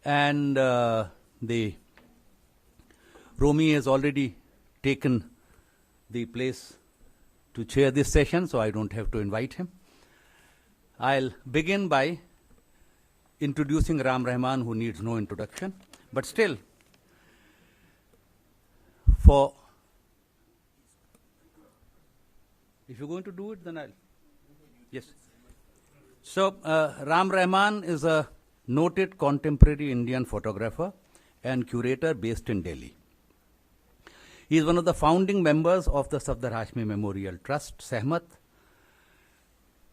And the Romi has already taken the place to chair this session, so I don't have to invite him. I'll begin by introducing Ram Rahman, who needs no introduction. But still, if you're going to do it, then I'll. Yes. So, Ram Rahman is a noted contemporary Indian photographer and curator based in Delhi. He is one of the founding members of the Safdar Hashmi Memorial Trust, Sehmat.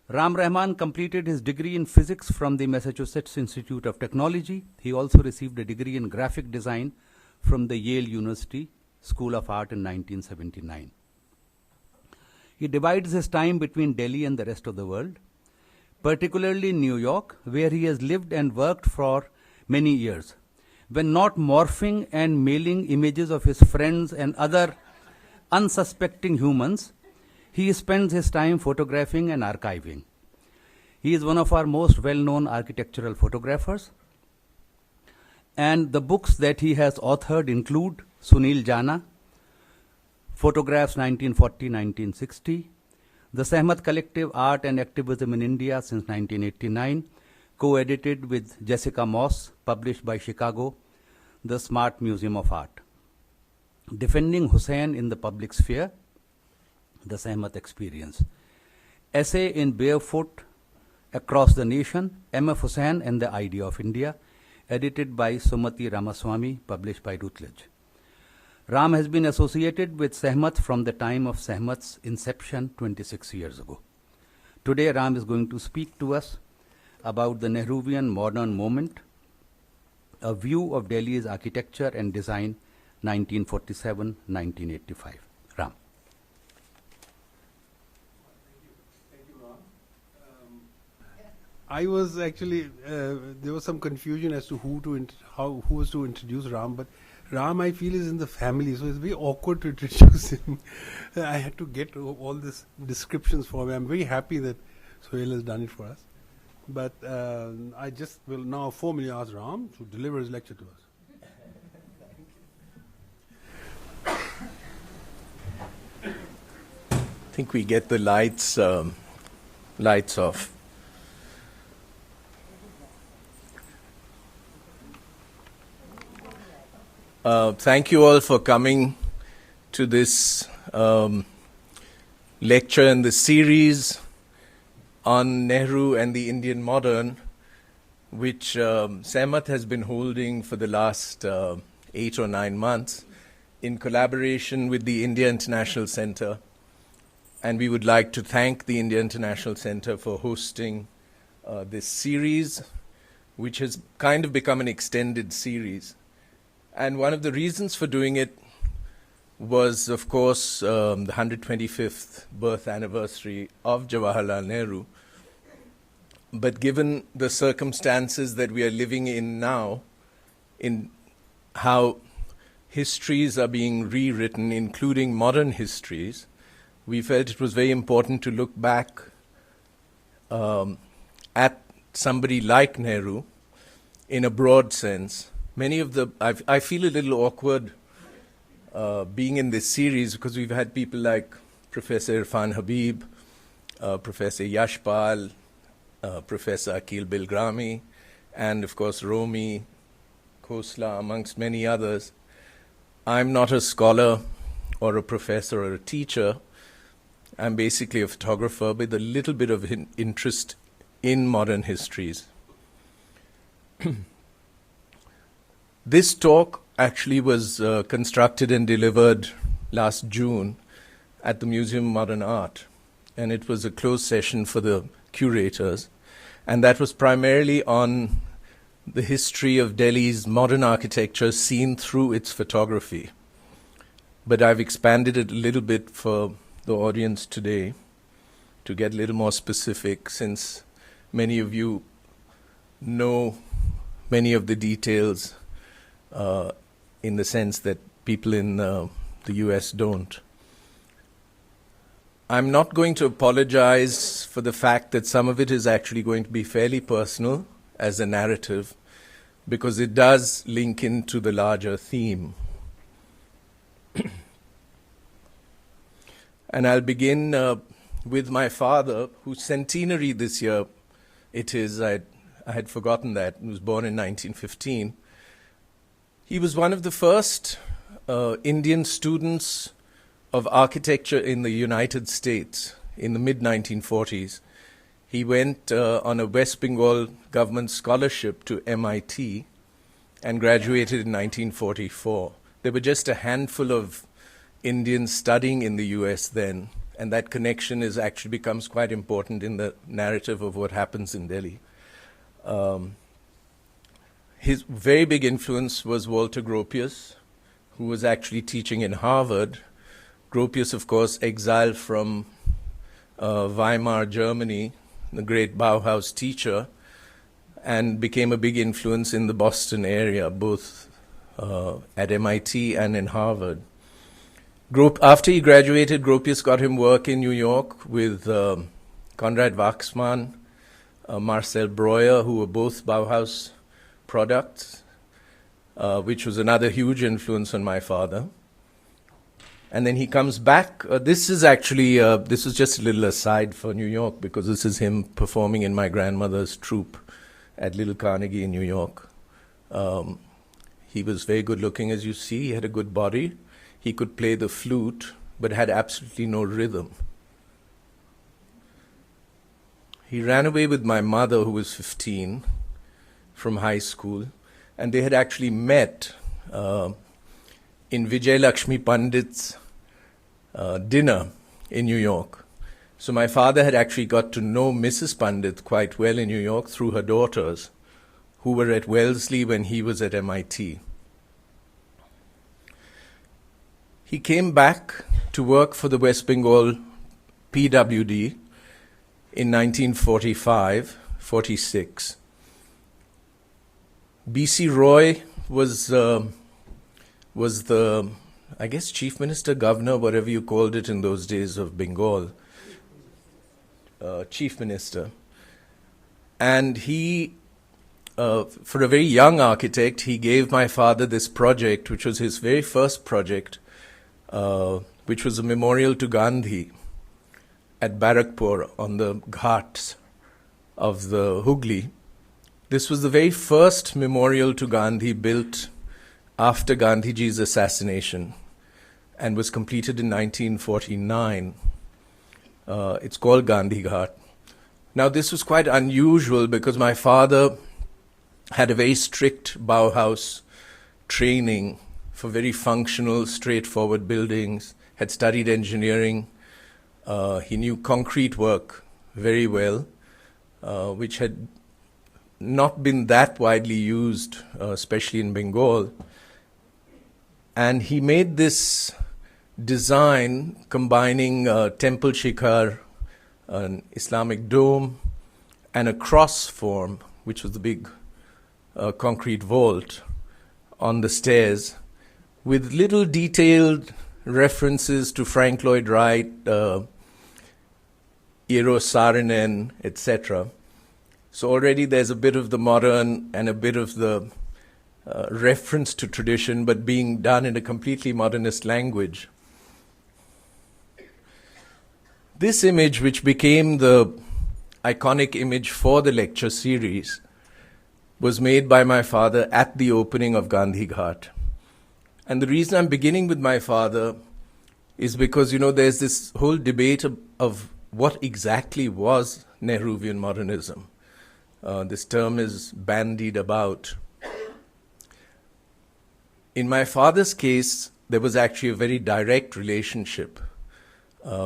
Ram Rahman completed his degree in physics from the Massachusetts Institute of Technology. He also received a degree in graphic design from the Yale University School of Art in 1979. He divides his time between Delhi and the rest of the world, particularly New York, where he has lived and worked for many years. When not morphing and mailing images of his friends and other unsuspecting humans, he spends his time photographing and archiving. He is one of our most well-known architectural photographers, and the books that he has authored include Sunil Jana, Photographs 1940-1960, The Sehmat Collective, Art and Activism in India since 1989, co-edited with Jessica Moss, published by Chicago, The Smart Museum of Art. Defending Hussain in the Public Sphere, The Sehmat Experience. Essay in Barefoot Across the Nation, M.F. Hussain and the Idea of India, edited by Sumati Ramaswamy, published by Routledge. Ram has been associated with Sehmat from the time of Sehmat's inception 26 years ago. Today, Ram is going to speak to us about the Nehruvian Modern Moment, a view of Delhi's architecture and design, 1947-1985. Ram. Thank you, Ram. I was actually, there was some confusion as to who was to introduce Ram, but Ram, I feel, is in the family, so it's very awkward to introduce him. I had to get all these descriptions for him. I'm very happy that Sohail has done it for us. But I just will now formally ask Ram to deliver his lecture to us. I think we get the lights off. Thank you all for coming to this lecture in the series on Nehru and the Indian Modern, which Sehmat has been holding for the last 8 or 9 months in collaboration with the India International Center. And we would like to thank the India International Center for hosting this series, which has kind of become an extended series. And one of the reasons for doing it was, of course, the 125th birth anniversary of Jawaharlal Nehru. But given the circumstances that we are living in now, in how histories are being rewritten, including modern histories, we felt it was very important to look back at somebody like Nehru in a broad sense. Many of I feel a little awkward being in this series because we've had people like Professor Irfan Habib, Professor Yashpal, Professor Akil Bilgrami, and of course Romi, Khosla, amongst many others. I'm not a scholar or a professor or a teacher. I'm basically a photographer with a little bit of interest in modern histories. This talk actually was constructed and delivered last June at the Museum of Modern Art, and it was a closed session for the curators, and that was primarily on the history of Delhi's modern architecture seen through its photography. But I've expanded it a little bit for the audience today to get a little more specific, since many of you know many of the details in the sense that people in the US don't. I'm not going to apologize for the fact that some of it is actually going to be fairly personal as a narrative, because it does link into the larger theme. And I'll begin with my father, whose centenary this year it is. I had forgotten that. He was born in 1915. He was one of the first Indian students of architecture in the United States in the mid-1940s. He went on a West Bengal government scholarship to MIT and graduated in 1944. There were just a handful of Indians studying in the US then, and that connection actually becomes quite important in the narrative of what happens in Delhi. His very big influence was Walter Gropius, who was actually teaching in Harvard. Gropius, of course, exiled from Weimar, Germany, the great Bauhaus teacher, and became a big influence in the Boston area, both at MIT and in Harvard. After he graduated, Gropius got him work in New York with Konrad Wachsmann, Marcel Breuer, who were both Bauhaus products, which was another huge influence on my father. And then he comes back. This is actually, this is just a little aside for New York, because this is him performing in my grandmother's troupe at Little Carnegie in New York. He was very good looking, as you see. He had a good body. He could play the flute, but had absolutely no rhythm. He ran away with my mother, who was 15, from high school, and they had actually met in Vijay Lakshmi Pandit's dinner in New York. So my father had actually got to know Mrs. Pandit quite well in New York through her daughters, who were at Wellesley when he was at MIT. He came back to work for the West Bengal PWD in 1945-46. B.C. Roy was the, I guess, chief minister, governor, whatever you called it in those days of Bengal. Chief minister. And he, for a very young architect, he gave my father this project, which was his very first project, which was a memorial to Gandhi at Barakpur on the ghats of the Hooghly. This was the very first memorial to Gandhi built after Gandhiji's assassination and was completed in 1949. It's called Gandhi Ghat. Now, this was quite unusual because my father had a very strict Bauhaus training for very functional, straightforward buildings, had studied engineering. He knew concrete work very well, which had not been that widely used, especially in Bengal. And he made this design combining temple shikhar, an Islamic dome, and a cross form, which was the big concrete vault on the stairs, with little detailed references to Frank Lloyd Wright, Eero Saarinen, etc. So already there's a bit of the modern and a bit of the reference to tradition, but being done in a completely modernist language. This image, which became the iconic image for the lecture series, was made by my father at the opening of Gandhi Ghat. And the reason I'm beginning with my father is because, there's this whole debate of what exactly was Nehruvian modernism. This term is bandied about. In my father's case, there was actually a very direct relationship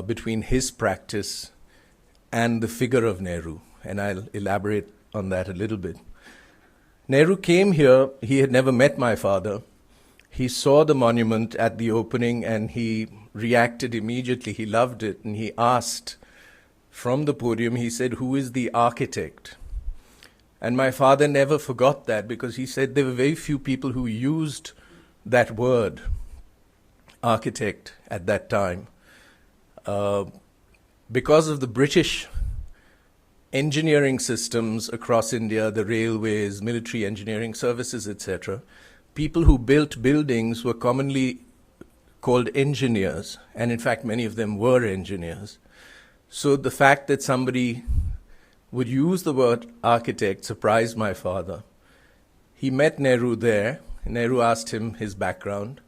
between his practice and the figure of Nehru, and I'll elaborate on that a little bit. Nehru came here. He had never met my father. He saw the monument at the opening and he reacted immediately. He loved it, and he asked from the podium, he said, "Who is the architect?" And my father never forgot that, because he said there were very few people who used that word, architect, at that time. Because of the British engineering systems across India, the railways, military engineering services, etc., people who built buildings were commonly called engineers, and in fact many of them were engineers. So the fact that somebody would use the word architect surprised my father. He met Nehru there. Nehru asked him his background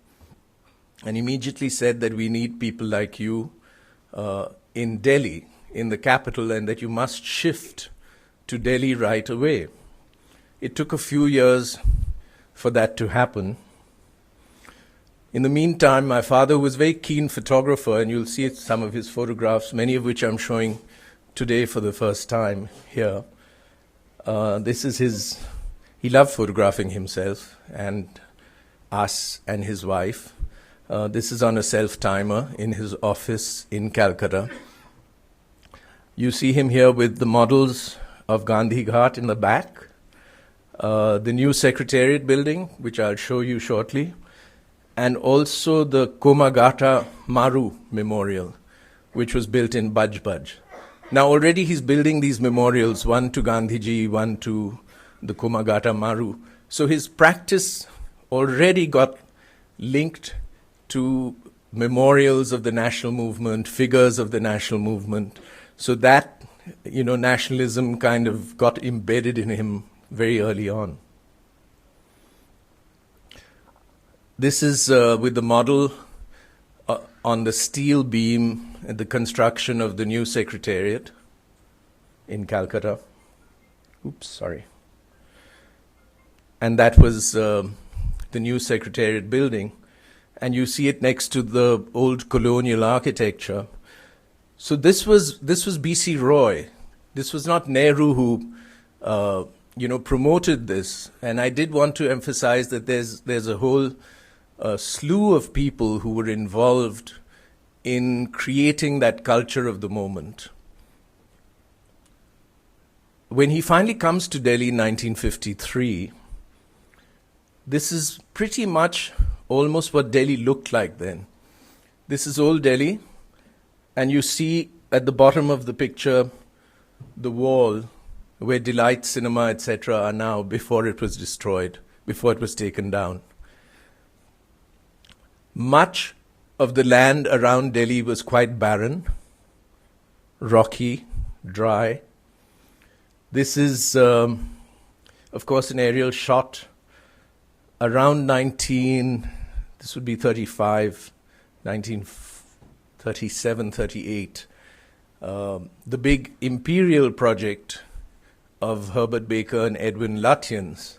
and immediately said that we need people like you in Delhi, in the capital, and that you must shift to Delhi right away. It took a few years for that to happen. In the meantime, my father was a very keen photographer, and you'll see some of his photographs, many of which I'm showing today for the first time here. This is his, he loved photographing himself and us and his wife. This is on a self-timer in his office in Calcutta. You see him here with the models of Gandhi Ghat in the back, the new Secretariat building, which I'll show you shortly, and also the Komagata Maru Memorial, which was built in Baj. Now already he's building these memorials, one to Gandhiji, one to the Komagata Maru. So his practice already got linked to memorials of the national movement, figures of the national movement. So that, nationalism kind of got embedded in him very early on. This is with the model on the steel beam at the construction of the new Secretariat in Calcutta. Oops, sorry. And that was the new Secretariat building. And you see it next to the old colonial architecture. So this was B.C. Roy. This was not Nehru who, promoted this. And I did want to emphasize that there's a whole slew of people who were involved in creating that culture of the moment. When he finally comes to Delhi in 1953, this is pretty much almost what Delhi looked like then. This is old Delhi, and you see at the bottom of the picture the wall where Delight Cinema, etc. are now, before it was destroyed, before it was taken down. Much of the land around Delhi was quite barren, rocky, dry. This is, of course, an aerial shot around 1937, 38. The big imperial project of Herbert Baker and Edwin Lutyens.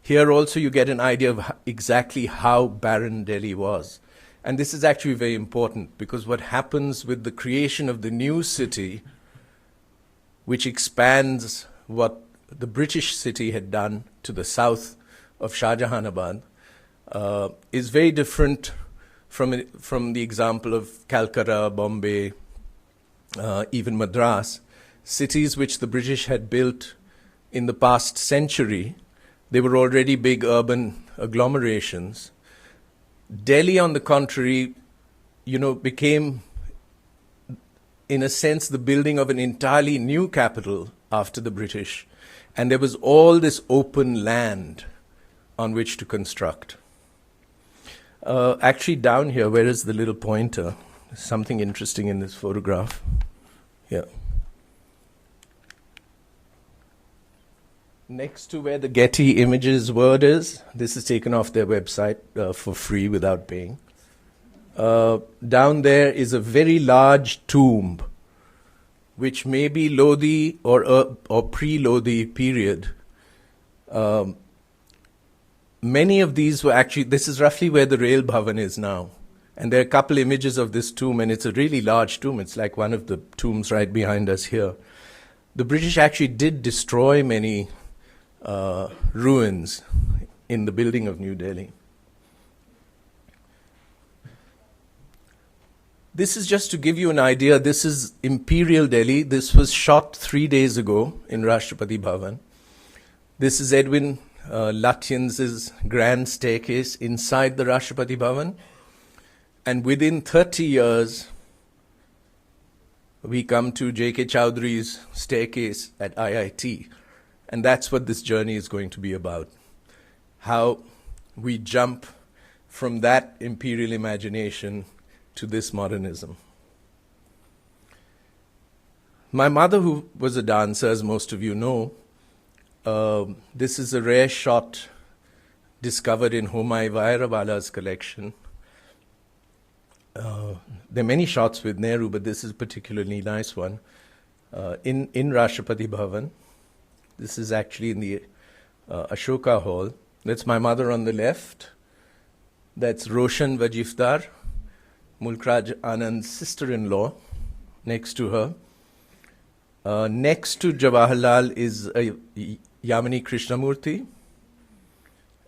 Here also you get an idea of exactly how barren Delhi was. And this is actually very important, because what happens with the creation of the new city, which expands what the British city had done to the south of Shahjahanabad, is very different from the example of Calcutta, Bombay, even Madras, cities which the British had built in the past century. They were already big urban agglomerations. Delhi, on the contrary, became, in a sense, the building of an entirely new capital after the British. And there was all this open land on which to construct. Actually, down here, where is the little pointer? There's something interesting in this photograph. Yeah. Next to where the Getty Images word is, this is taken off their website for free without paying. Down there is a very large tomb, which may be Lodi or pre-Lodi period. Many of these were actually, this is roughly where the Rail Bhavan is now. And there are a couple images of this tomb, and it's a really large tomb. It's like one of the tombs right behind us here. The British actually did destroy many ruins in the building of New Delhi. This is just to give you an idea. This is Imperial Delhi. This was shot 3 days ago in Rashtrapati Bhavan. This is Edwin Lutyens' grand staircase inside the Rashtrapati Bhavan. And within 30 years, we come to J.K. Chowdhury's staircase at IIT. And that's what this journey is going to be about. How we jump from that imperial imagination to this modernism. My mother, who was a dancer, as most of you know, this is a rare shot discovered in Homai Vairawala's collection. There are many shots with Nehru, but this is a particularly nice one. In Rashtrapati Bhavan. This is actually in the Ashoka Hall. That's my mother on the left. That's Roshan Vajifdar, Mulkraj Anand's sister-in-law, next to her. Next to Jawaharlal is Yamini Krishnamurthy.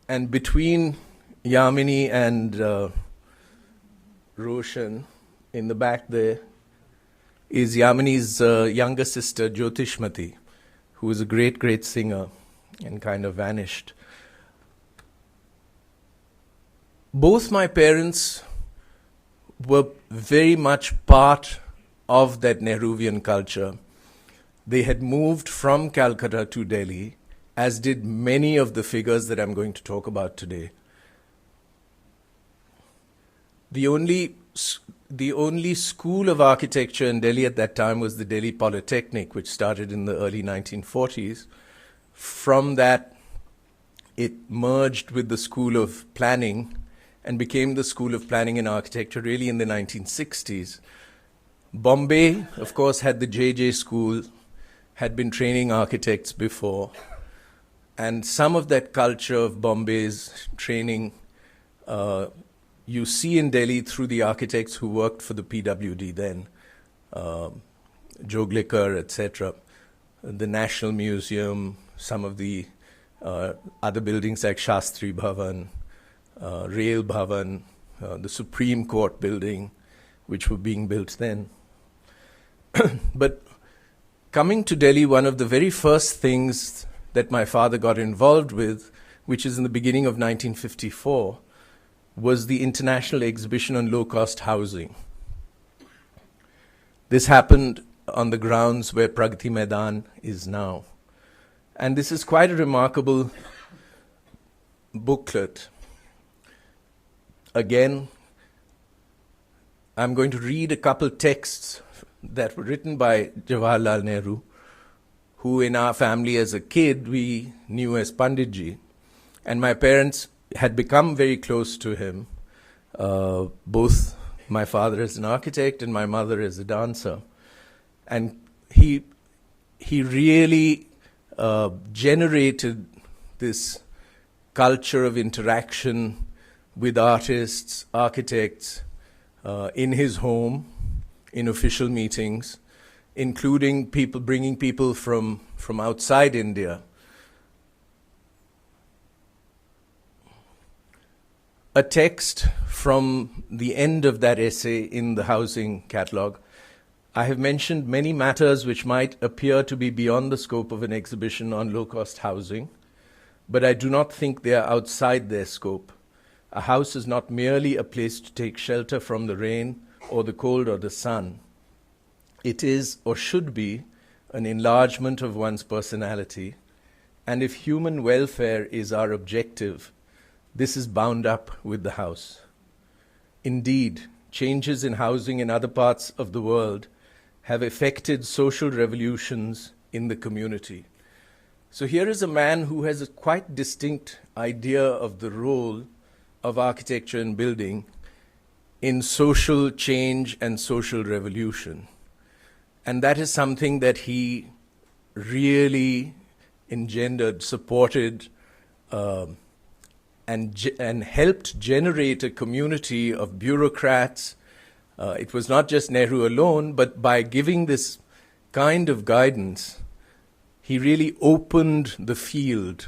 And between Yamini and Roshan, in the back there, is Yamini's younger sister, Jyotishmati, who was a great, great singer and kind of vanished. Both my parents were very much part of that Nehruvian culture. They had moved from Calcutta to Delhi, as did many of the figures that I'm going to talk about today. The only school of architecture in Delhi at that time was the Delhi Polytechnic, which started in the early 1940s. From that, it merged with the School of Planning and became the School of Planning and Architecture really in the 1960s. Bombay, of course, had the JJ School, had been training architects before. And some of that culture of Bombay's training you see in Delhi through the architects who worked for the PWD then, Joglikar, etc., the National Museum, some of the other buildings like Shastri Bhavan, Rail Bhavan, the Supreme Court building, which were being built then. But coming to Delhi, one of the very first things that my father got involved with, which is in the beginning of 1954, was the International Exhibition on Low-Cost Housing. This happened on the grounds where Pragati Maidan is now. And this is quite a remarkable booklet. Again, I'm going to read a couple texts that were written by Jawaharlal Nehru, who in our family as a kid we knew as Panditji. And my parents had become very close to him, both my father as an architect and my mother as a dancer. And he really generated this culture of interaction with artists, architects, in his home, in official meetings, including people bringing people from outside India. A text from the end of that essay in the housing catalogue. I have mentioned many matters which might appear to be beyond the scope of an exhibition on low-cost housing, but I do not think they are outside their scope. A house is not merely a place to take shelter from the rain or the cold or the sun. It is, or should be, an enlargement of one's personality, and if human welfare is our objective, this is bound up with the house. Indeed, changes in housing in other parts of the world have effected social revolutions in the community. So here is a man who has a quite distinct idea of the role of architecture and building in social change and social revolution. And that is something that he really engendered, supported, and helped generate a community of bureaucrats. It was not just Nehru alone, but by giving this kind of guidance, he really opened the field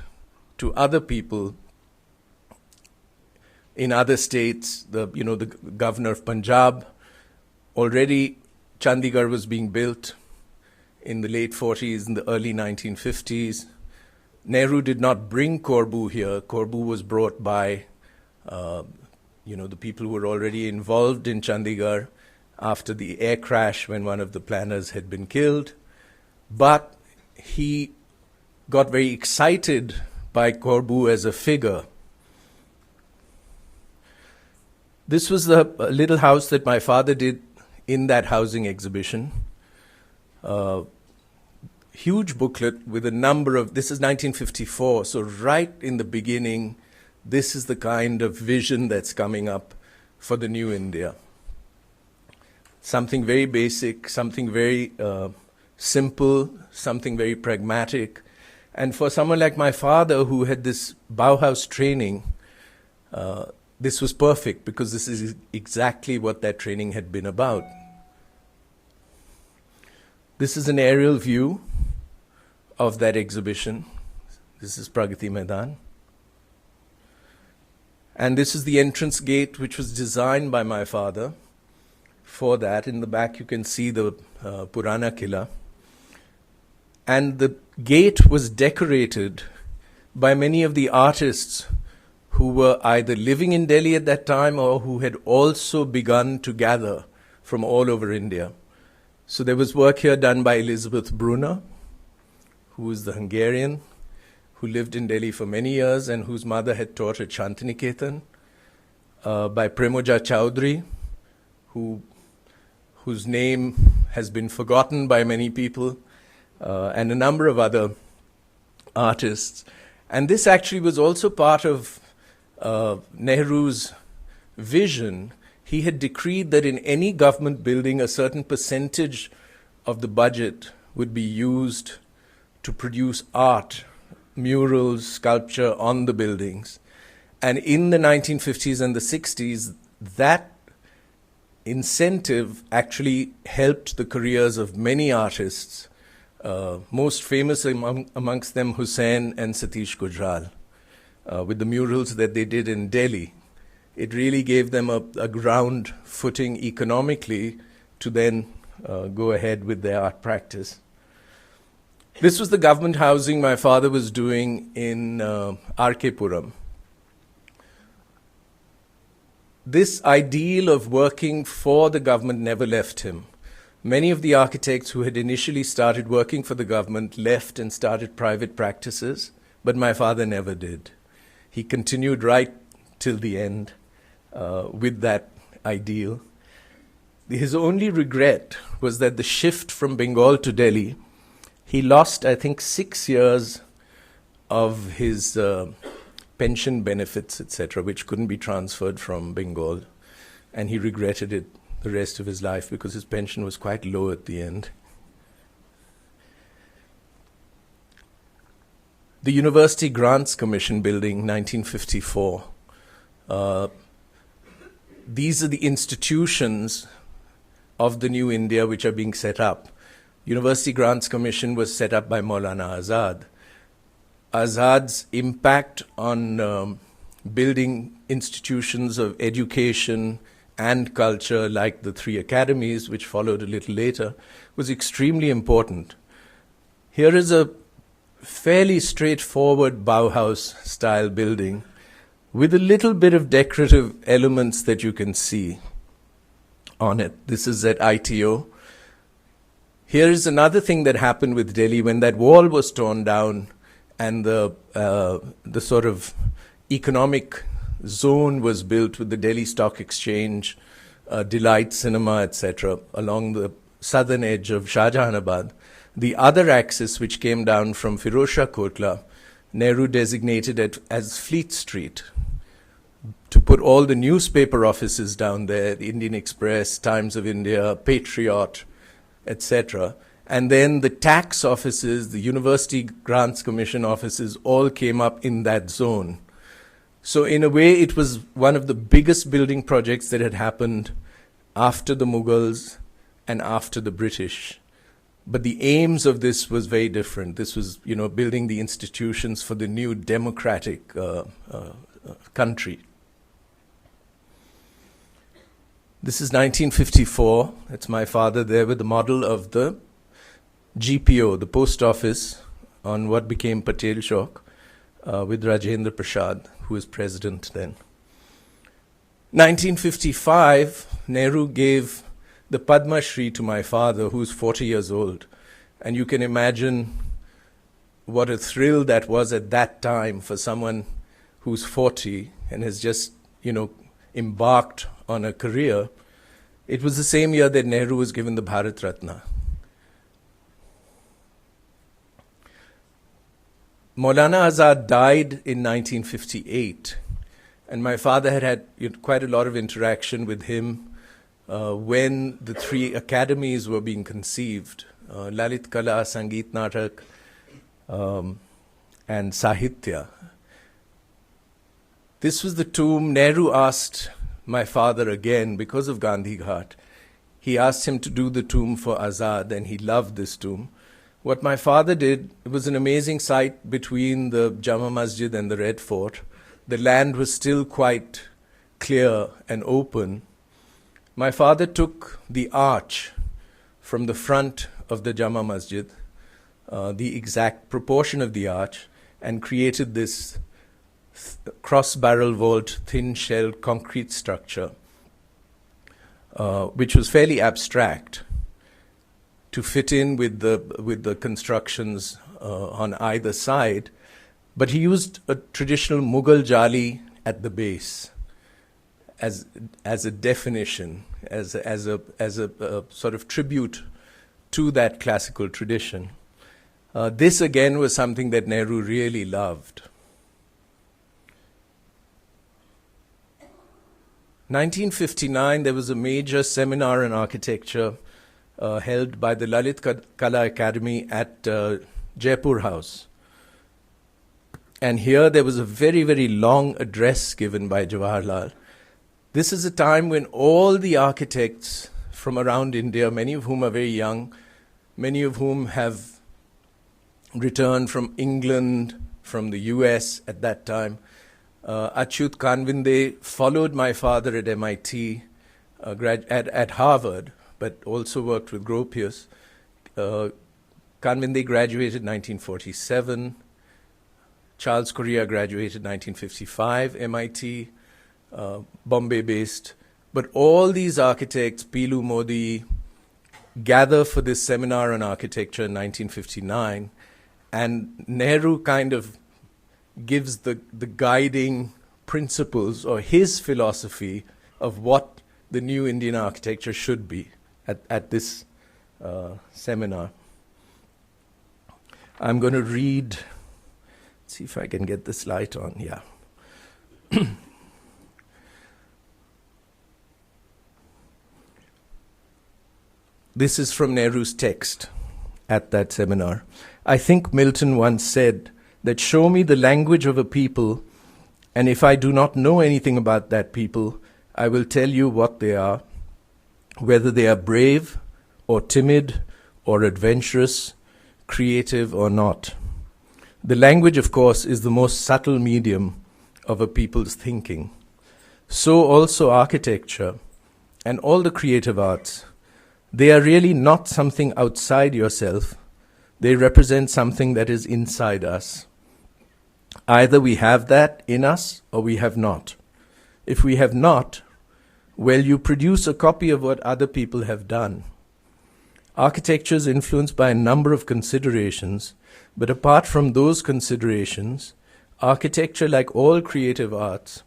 to other people in other states. The governor of Punjab, already Chandigarh was being built in the late 40s and the early 1950s. Nehru did not bring Corbu here. Corbu was brought by, the people who were already involved in Chandigarh, after the air crash when one of the planners had been killed. But he got very excited by Corbu as a figure. This was the little house that my father did in that housing exhibition. Huge booklet with a number of, this is 1954, so right in the beginning, this is the kind of vision that's coming up for the new India. Something very basic, something very simple, something very pragmatic. And for someone like my father who had this Bauhaus training, this was perfect because this is exactly what that training had been about. This is an aerial view of that exhibition. This is Pragati Maidan. And this is the entrance gate which was designed by my father for that. In the back you can see the Purana Killa. And the gate was decorated by many of the artists who were either living in Delhi at that time or who had also begun to gather from all over India. So there was work here done by Elizabeth Brunner, who was the Hungarian, who lived in Delhi for many years and whose mother had taught at Shantiniketan, by Premoja Chowdhury, whose name has been forgotten by many people, and a number of other artists. And this actually was also part of Nehru's vision. He had decreed that in any government building, a certain percentage of the budget would be used to produce art, murals, sculpture on the buildings. And in the 1950s and the 60s, that incentive actually helped the careers of many artists, most famous amongst them Hussain and Satish Gujral, with the murals that they did in Delhi. It really gave them a ground footing economically to then go ahead with their art practice. This was the government housing my father was doing in R.K. Puram. This ideal of working for the government never left him. Many of the architects who had initially started working for the government left and started private practices, but my father never did. He continued right till the end with that ideal. His only regret was that the shift from Bengal to Delhi, he lost, I think, 6 years of his pension benefits, etc., which couldn't be transferred from Bengal. And he regretted it the rest of his life because his pension was quite low at the end. The University Grants Commission building, 1954. These are the institutions of the new India which are being set up. University Grants Commission was set up by Maulana Azad. Azad's impact on building institutions of education and culture like the 3 academies, which followed a little later, was extremely important. Here is a fairly straightforward Bauhaus-style building with a little bit of decorative elements that you can see on it. This is at ITO. Here is another thing that happened with Delhi when that wall was torn down and the sort of economic zone was built with the Delhi Stock Exchange, Delight Cinema, etc., along the southern edge of Shahjahanabad. The other axis, which came down from Firozshah Kotla, Nehru designated it as Fleet Street to put all the newspaper offices down there, the Indian Express, Times of India, Patriot, etc. And then the tax offices, the University Grants Commission offices all came up in that zone. So in a way, it was one of the biggest building projects that had happened after the Mughals and after the British. But the aims of this was very different. This was, building the institutions for the new democratic country. This is 1954. That's my father there with the model of the GPO, the post office, on what became Patel Chowk, with Rajendra Prasad, who was president then. 1955, Nehru gave the Padma Shri to my father, who's 40 years old. And you can imagine what a thrill that was at that time for someone who's 40 and has just, embarked on a career. It was the same year that Nehru was given the Bharat Ratna. Maulana Azad died in 1958, and my father had quite a lot of interaction with him when the three academies were being conceived, Lalit Kala, Sangeet Natak, and Sahitya. This was the tomb. Nehru asked my father again, because of Gandhi Ghat, he asked him to do the tomb for Azad, and he loved this tomb. What my father did, it was an amazing site between the Jama Masjid and the Red Fort. The land was still quite clear and open. My father took the arch from the front of the Jama Masjid, the exact proportion of the arch, and created this cross-barrel vault, thin-shelled concrete structure, which was fairly abstract to fit in with the constructions on either side. But he used a traditional Mughal jali at the base as a definition, as a sort of tribute to that classical tradition. This again was something that Nehru really loved. 1959, there was a major seminar in architecture held by the Lalit Kala Academy at Jaipur House. And here there was a very, very long address given by Jawaharlal. This is a time when all the architects from around India, many of whom are very young, many of whom have returned from England, from the US at that time. Achyut Kanvinde followed my father at MIT, at Harvard, but also worked with Gropius. Kanvinde graduated 1947. Charles Correa graduated 1955, MIT, Bombay-based. But all these architects, Pilu Modi, gather for this seminar on architecture in 1959, and Nehru kind of gives the guiding principles or his philosophy of what the new Indian architecture should be at this seminar. I'm going to read, see if I can get this light on, yeah. This is from Nehru's text at that seminar. I think Milton once said that show me the language of a people, and if I do not know anything about that people, I will tell you what they are, whether they are brave or timid or adventurous, creative or not. The language, of course, is the most subtle medium of a people's thinking. So also architecture and all the creative arts. They are really not something outside yourself. They represent something that is inside us. Either we have that in us or we have not. If we have not, well, you produce a copy of what other people have done. Architecture is influenced by a number of considerations, but apart from those considerations, architecture, like all creative arts,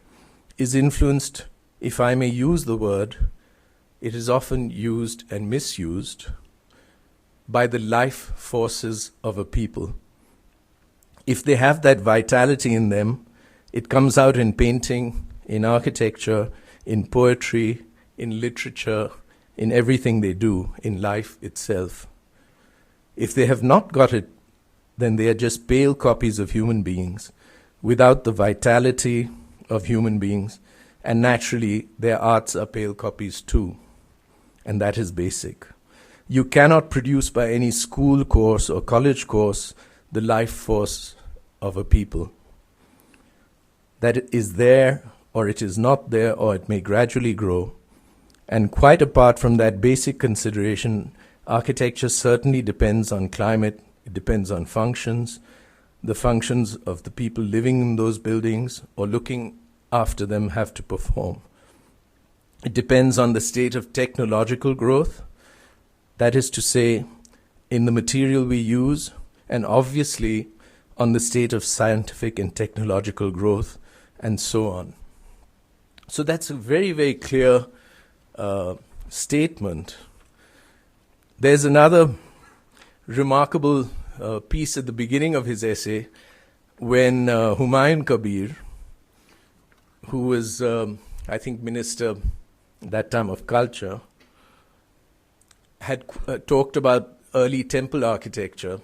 is influenced, if I may use the word, it is often used and misused, by the life forces of a people. If they have that vitality in them, it comes out in painting, in architecture, in poetry, in literature, in everything they do, in life itself. If they have not got it, then they are just pale copies of human beings, without the vitality of human beings, and naturally their arts are pale copies too, and that is basic. You cannot produce by any school course or college course the life force of a people. That it is there, or it is not there, or it may gradually grow. And quite apart from that basic consideration, architecture certainly depends on climate, it depends on functions, the functions of the people living in those buildings or looking after them have to perform. It depends on the state of technological growth, that is to say, in the material we use, and obviously on the state of scientific and technological growth, and so on. So that's a very, very clear statement. There's another remarkable piece at the beginning of his essay when Humayun Kabir, who was, I think, Minister at that time of Culture, had talked about early temple architecture,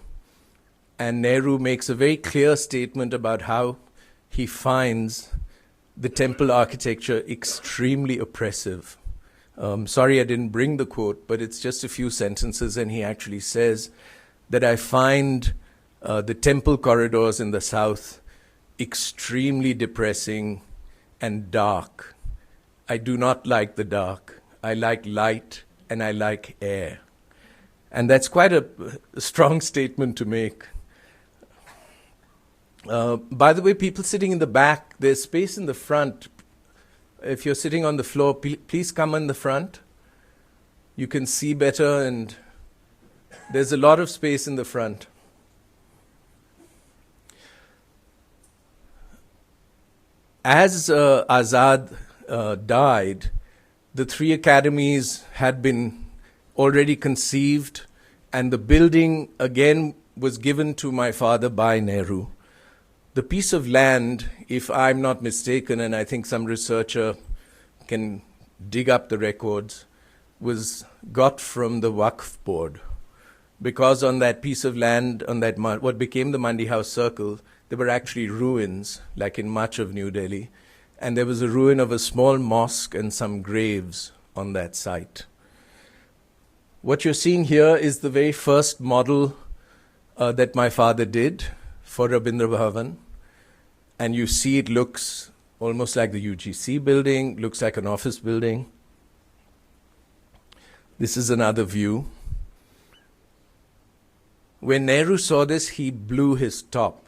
and Nehru makes a very clear statement about how he finds the temple architecture extremely oppressive. Sorry I didn't bring the quote, but it's just a few sentences, and he actually says that I find the temple corridors in the south extremely depressing and dark. I do not like the dark. I like light and I like air. And that's quite a strong statement to make. By the way, people sitting in the back, there's space in the front. If you're sitting on the floor, please come in the front. You can see better, and there's a lot of space in the front. As Azad died, the three academies had been already conceived, and the building again was given to my father by Nehru. The piece of land, if I'm not mistaken, and I think some researcher can dig up the records, was got from the Waqf board. Because on that piece of land, on that what became the Mandi House Circle, there were actually ruins, like in much of New Delhi. And there was a ruin of a small mosque and some graves on that site. What you're seeing here is the very first model that my father did for Rabindra Bhavan. And you see it looks almost like the UGC building, looks like an office building. This is another view. When Nehru saw this, he blew his top.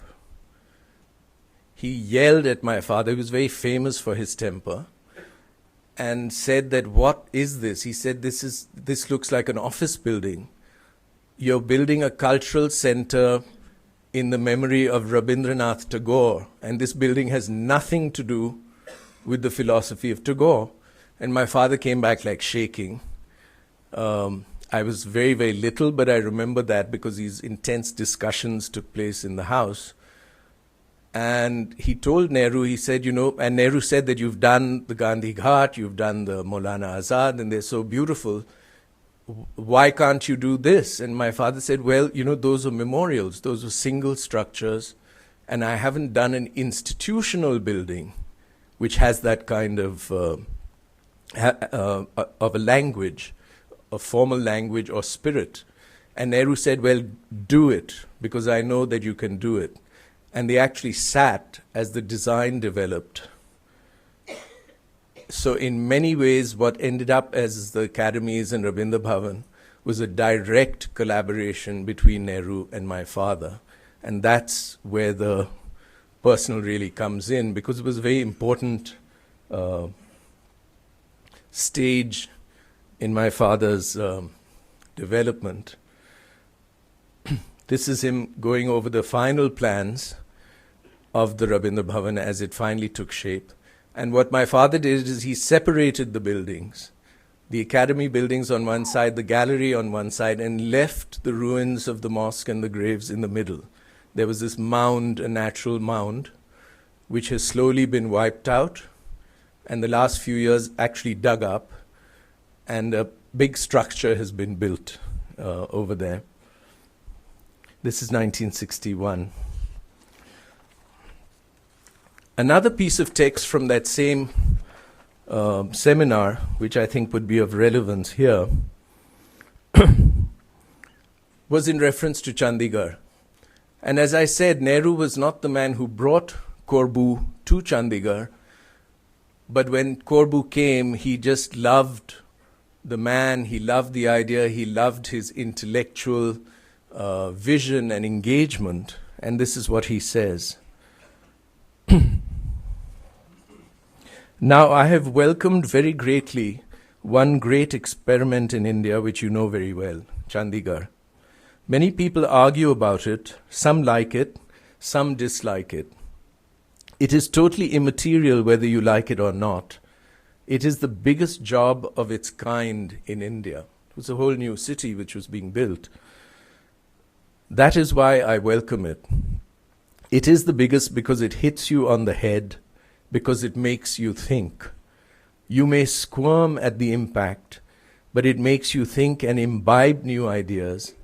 He yelled at my father, he was very famous for his temper, and said that, what is this? He said, this looks like an office building. You're building a cultural center in the memory of Rabindranath Tagore, and this building has nothing to do with the philosophy of Tagore. And my father came back like shaking. I was very, very little, but I remember that because these intense discussions took place in the house. And he told Nehru, he said, and Nehru said that you've done the Gandhi Ghat, you've done the Maulana Azad, and they're so beautiful. Why can't you do this? And my father said, well, those are memorials, those are single structures, and I haven't done an institutional building which has that kind of a language, a formal language or spirit. And Nehru said, well, do it, because I know that you can do it. And they actually sat as the design developed. So in many ways, what ended up as the academies and Rabindra Bhavan was a direct collaboration between Nehru and my father. And that's where the personal really comes in, because it was a very important stage in my father's development. This is him going over the final plans of the Rabindra Bhavan as it finally took shape. And what my father did is he separated the buildings, the academy buildings on one side, the gallery on one side, and left the ruins of the mosque and the graves in the middle. There was this mound, a natural mound, which has slowly been wiped out, and the last few years actually dug up, and a big structure has been built over there. This is 1961. Another piece of text from that same seminar, which I think would be of relevance here, was in reference to Chandigarh. And as I said, Nehru was not the man who brought Corbu to Chandigarh, but when Corbu came, he just loved the man, he loved the idea, he loved his intellectual vision and engagement. And this is what he says. Now I have welcomed very greatly one great experiment in India, which you know very well, Chandigarh. Many people argue about it. Some like it, some dislike it. It is totally immaterial whether you like it or not. It is the biggest job of its kind in India. It was a whole new city which was being built. That is why I welcome it. It is the biggest because it hits you on the head, because it makes you think. You may squirm at the impact, but it makes you think and imbibe new ideas.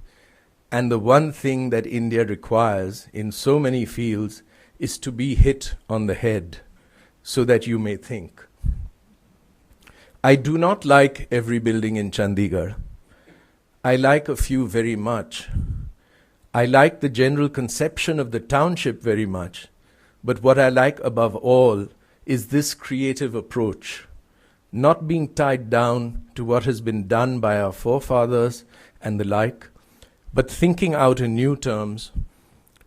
And the one thing that India requires in so many fields is to be hit on the head so that you may think. I do not like every building in Chandigarh. I like a few very much. I like the general conception of the township very much. But what I like above all is this creative approach, not being tied down to what has been done by our forefathers and the like, but thinking out in new terms,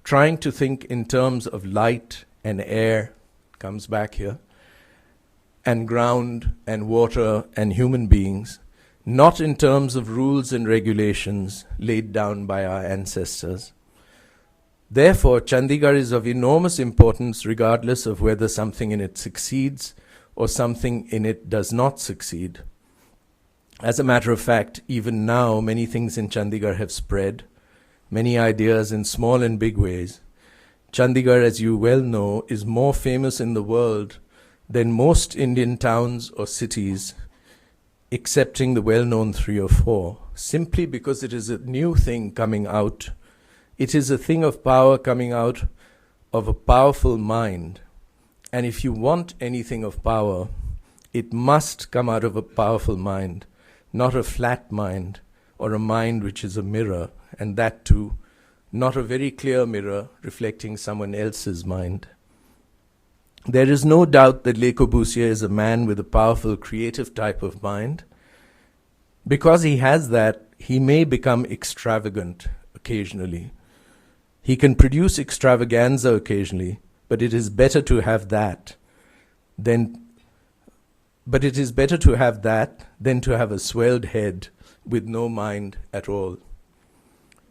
trying to think in terms of light and air, comes back here, and ground and water and human beings, not in terms of rules and regulations laid down by our ancestors. Therefore, Chandigarh is of enormous importance regardless of whether something in it succeeds or something in it does not succeed. As a matter of fact, even now, many things in Chandigarh have spread, many ideas in small and big ways. Chandigarh, as you well know, is more famous in the world than most Indian towns or cities, excepting the well-known 3 or 4, simply because it is a new thing coming out. It is a thing of power coming out of a powerful mind. And if you want anything of power, it must come out of a powerful mind, not a flat mind or a mind which is a mirror, and that too, not a very clear mirror reflecting someone else's mind. There is no doubt that Le Corbusier is a man with a powerful creative type of mind. Because he has that, he may become extravagant occasionally. He can produce extravaganza occasionally, but it is better to have that than to have a swelled head with no mind at all.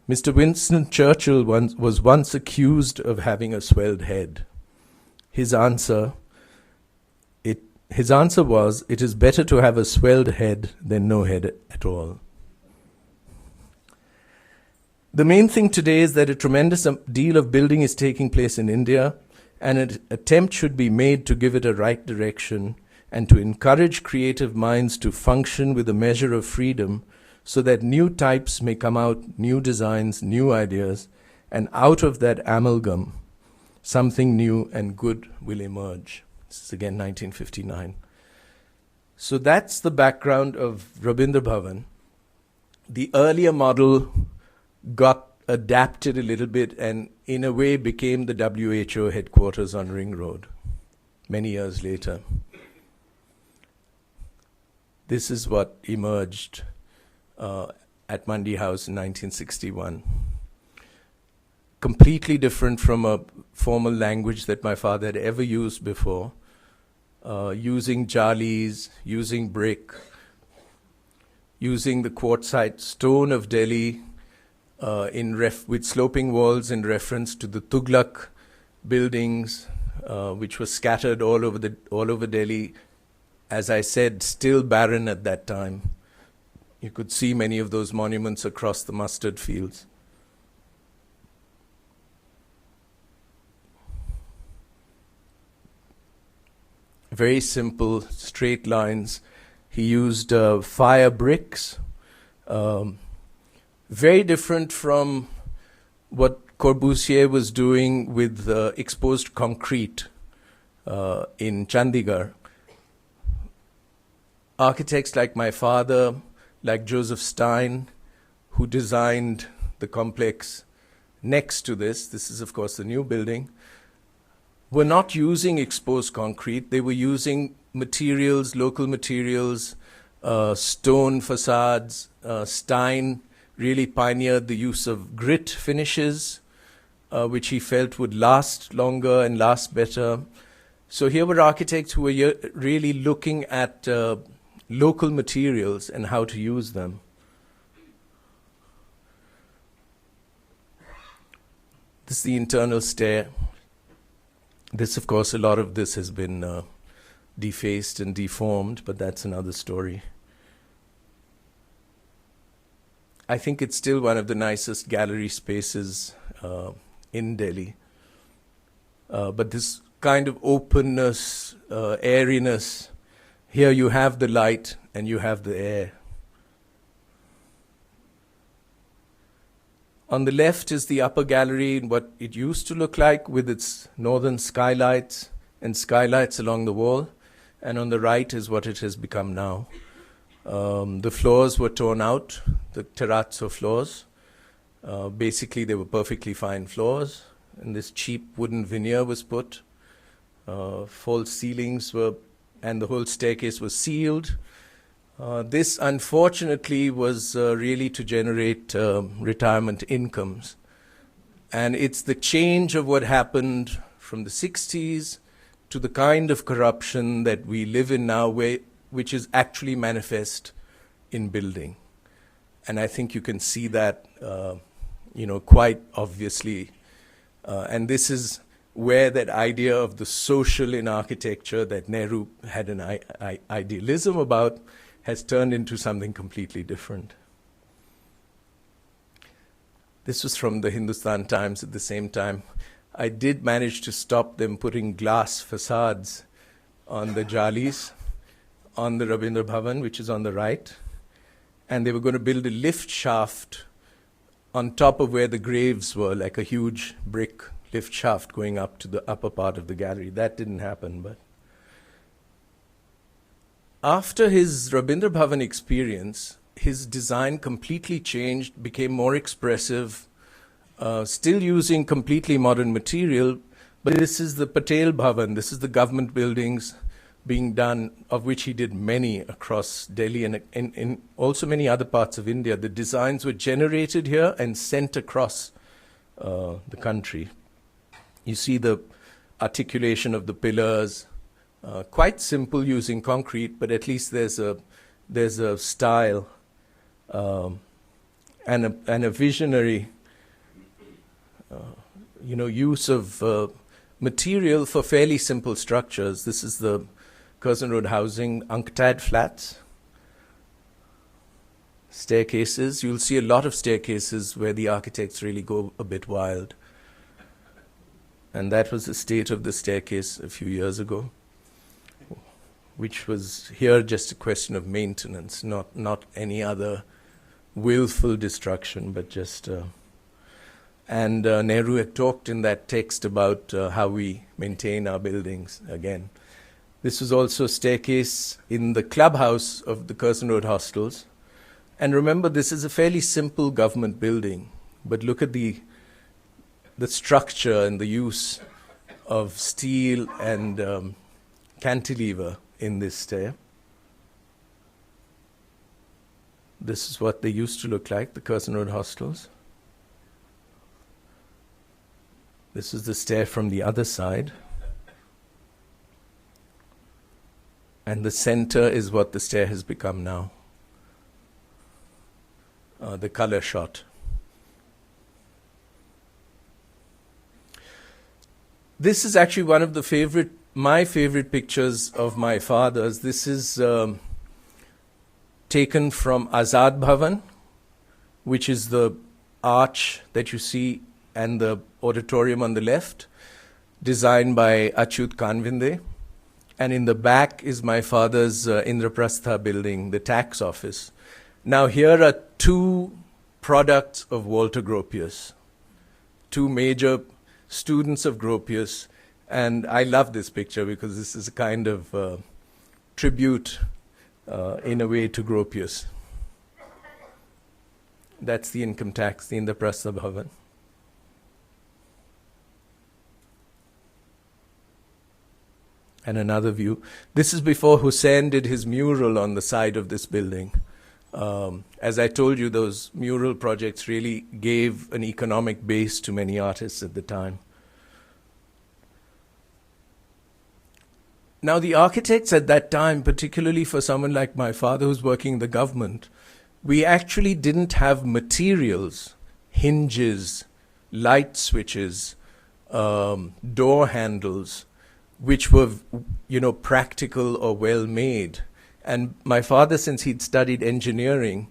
Mr. Winston Churchill was once accused of having a swelled head. His answer was, it is better to have a swelled head than no head at all. The main thing today is that a tremendous deal of building is taking place in India, and an attempt should be made to give it a right direction and to encourage creative minds to function with a measure of freedom so that new types may come out, new designs, new ideas, and out of that amalgam, something new and good will emerge. This is again 1959. So that's the background of Rabindra Bhavan. The earlier model got adapted a little bit and in a way became the WHO headquarters on Ring Road many years later. This is what emerged at Mandi House in 1961. Completely different from a formal language that my father had ever used before, using jalis, using brick, using the quartzite stone of Delhi with sloping walls in reference to the Tughlaq buildings, which were scattered all over Delhi. As I said, still barren at that time. You could see many of those monuments across the mustard fields. Very simple, straight lines. He used fire bricks. Very different from what Corbusier was doing with exposed concrete in Chandigarh. Architects like my father, like Joseph Stein, who designed the complex next to this is of course the new building, were not using exposed concrete. They were using materials, local materials, stone facades. Stein really pioneered the use of grit finishes, which he felt would last longer and last better. So here were architects who were really looking at local materials and how to use them. This is the internal stair. This, of course, a lot of this has been defaced and deformed, but that's another story. I think it's still one of the nicest gallery spaces in Delhi. But this kind of openness, airiness, here you have the light and you have the air. On the left is the upper gallery, what it used to look like with its northern skylights and skylights along the wall. And on the right is what it has become now. The floors were torn out, the terrazzo floors. Basically, they were perfectly fine floors. And this cheap wooden veneer was put. False ceilings were, and the whole staircase was sealed. This, unfortunately, was really to generate retirement incomes. And it's the change of what happened from the 60s to the kind of corruption that we live in now, which is actually manifest in building. And I think you can see that, quite obviously. And this is where that idea of the social in architecture that Nehru had an idealism about has turned into something completely different. This was from the Hindustan Times at the same time. I did manage to stop them putting glass facades on the jalis, on the Rabindra Bhavan, which is on the right. And they were going to build a lift shaft on top of where the graves were, like a huge brick lift shaft going up to the upper part of the gallery. That didn't happen, but after his Rabindra Bhavan experience, his design completely changed, became more expressive, still using completely modern material, but this is the Patel Bhavan, this is the government buildings being done, of which he did many across Delhi and in also many other parts of India. The designs were generated here and sent across the country. You see the articulation of the pillars, quite simple using concrete, but at least there's a style and a visionary use of material for fairly simple structures. This is the Curzon Road housing, Unktad flats, staircases. You'll see a lot of staircases where the architects really go a bit wild. And that was the state of the staircase a few years ago, which was here just a question of maintenance, not any other willful destruction, but just... And Nehru had talked in that text about how we maintain our buildings again. This was also a staircase in the clubhouse of the Curzon Road hostels. And remember, this is a fairly simple government building, but look at the structure and the use of steel and cantilever in this stair. This is what they used to look like, the Curzon Road hostels. This is the stair from the other side. And the center is what the stair has become now. The color shot. This is actually one of my favorite pictures of my father's. This is taken from Azad Bhavan, which is the arch that you see and the auditorium on the left, designed by Achyut Kanvinde. And in the back is my father's Indraprastha building, the tax office. Now here are two products of Walter Gropius, two major students of Gropius. And I love this picture because this is a kind of tribute in a way to Gropius. That's the income tax, the Indraprastha Bhavan. And another view. This is before Hussain did his mural on the side of this building. As I told you, those mural projects really gave an economic base to many artists at the time. Now, the architects at that time, particularly for someone like my father who's working in the government, we actually didn't have materials, hinges, light switches, door handles, which were, practical or well made. And my father, since he'd studied engineering,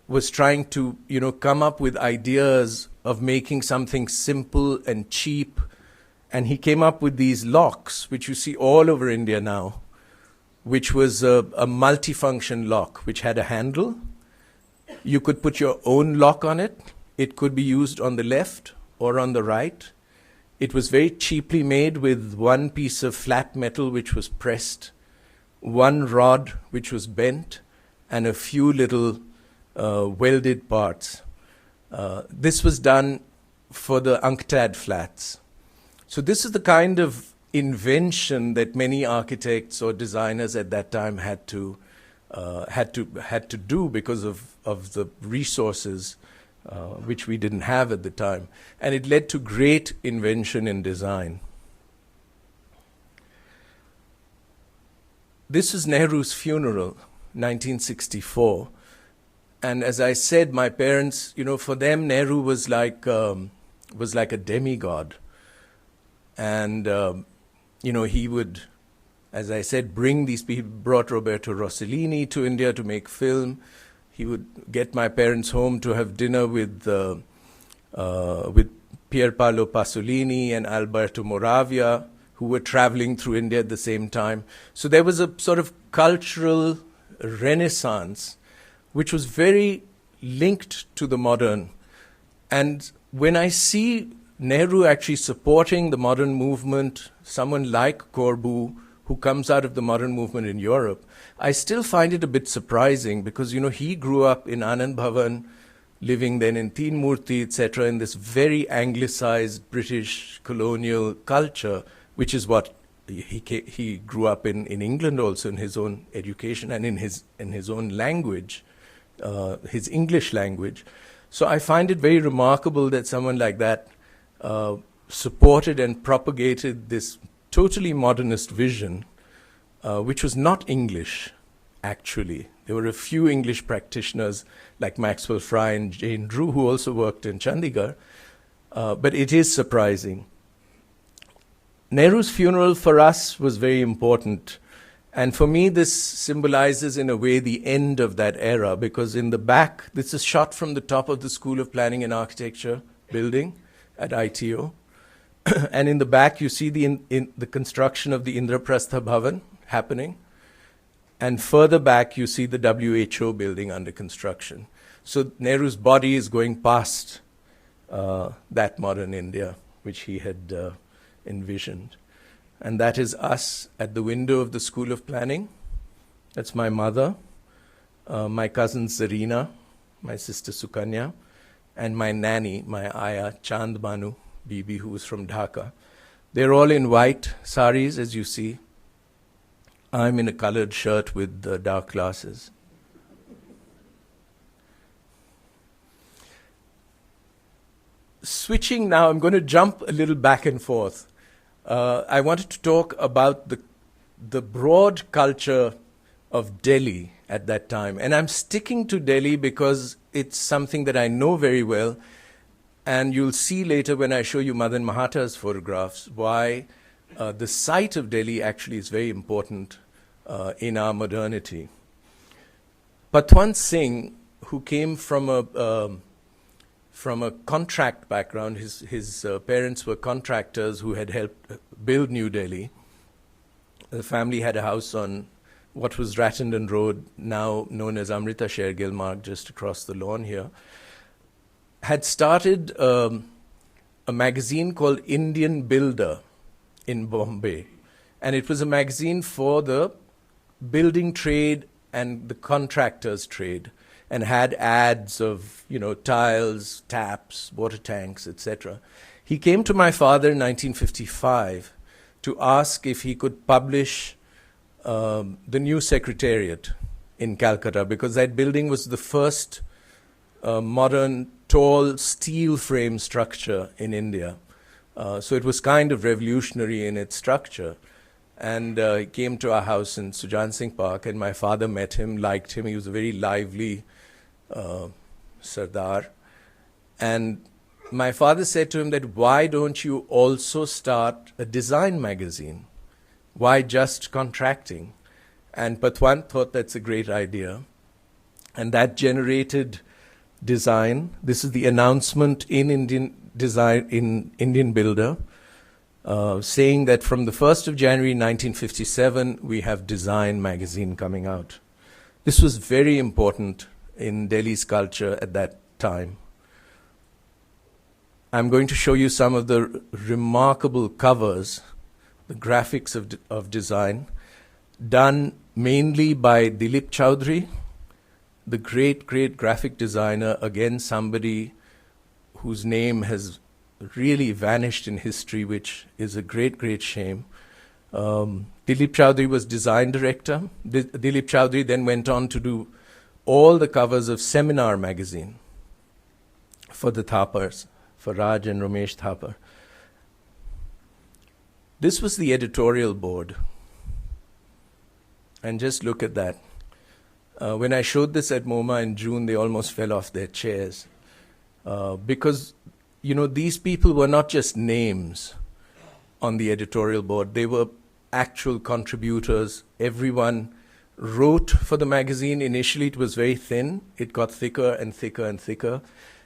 was trying to, come up with ideas of making something simple and cheap. And he came up with these locks, which you see all over India now, which was a multifunction lock, which had a handle. You could put your own lock on it. It could be used on the left or on the right. It was very cheaply made with one piece of flat metal which was pressed, one rod which was bent, and a few little welded parts. This was done for the UNCTAD flats. So this is the kind of invention that many architects or designers at that time had to do because of the resources which we didn't have at the time. And it led to great invention in design. This is Nehru's funeral, 1964. And as I said, my parents, for them, Nehru was like a demigod. And, he would, as I said, bring these people. He brought Roberto Rossellini to India to make film. He would get my parents home to have dinner with Pier Paolo Pasolini and Alberto Moravia, who were traveling through India at the same time. So there was a sort of cultural renaissance, which was very linked to the modern. And when I see Nehru actually supporting the modern movement, someone like Corbu, who comes out of the modern movement in Europe, I still find it a bit surprising because, he grew up in Anand Bhavan, living then in Teen Murti, etc., in this very anglicized British colonial culture, which is what he grew up in England also, in his own education and in his own language, his English language. So I find it very remarkable that someone like that supported and propagated this totally modernist vision, which was not English, actually. There were a few English practitioners like Maxwell Fry and Jane Drew who also worked in Chandigarh, but it is surprising. Nehru's funeral for us was very important, and for me this symbolizes in a way the end of that era, because in the back, this is shot from the top of the School of Planning and Architecture building at ITO. And in the back, you see the construction of the Indraprastha Bhavan happening. And further back, you see the WHO building under construction. So Nehru's body is going past that modern India, which he had envisioned. And that is us at the window of the School of Planning. That's my mother, my cousin Zarina, my sister Sukanya, and my nanny, my ayah, Chand Banu Bibi, who was from Dhaka. They're all in white saris, as you see. I'm in a colored shirt with dark glasses. Switching now, I'm going to jump a little back and forth. I wanted to talk about the broad culture of Delhi at that time. And I'm sticking to Delhi because it's something that I know very well. And you'll see later when I show you Madan Mahata's photographs why the site of Delhi actually is very important in our modernity. Patwant Singh, who came from a contract background, his parents were contractors who had helped build New Delhi. The family had a house on what was Rattenden Road, now known as Amrita Shergill Marg, just across the lawn here, had started a magazine called Indian Builder in Bombay. And it was a magazine for the building trade and the contractors trade, and had ads of, tiles, taps, water tanks, etc. He came to my father in 1955 to ask if he could publish the new secretariat in Calcutta, because that building was the first modern, tall, steel frame structure in India. So it was kind of revolutionary in its structure. And he came to our house in Sujan Singh Park, and my father met him, liked him. He was a very lively Sardar. And my father said to him that, why don't you also start a design magazine? Why just contracting? And Patwant thought that's a great idea. And that generated design. This is the announcement in Indian Design, in Indian Builder, saying that from the 1st of January 1957, we have Design magazine coming out. This was very important in Delhi's culture at that time. I'm going to show you some of the remarkable covers, the graphics of design, done mainly by Dilip Chaudhary, the great, great graphic designer, again somebody whose name has really vanished in history, which is a great, great shame. Dilip Chaudhary was design director. Dilip Chaudhary then went on to do all the covers of Seminar magazine for the Thapars, for Raj and Ramesh Thapar. This was the editorial board. And just look at that. When I showed this at MoMA in June, they almost fell off their chairs. Because, you know, these people were not just names on the editorial board. They were actual contributors. Everyone wrote for the magazine. Initially, it was very thin. It got thicker and thicker and thicker.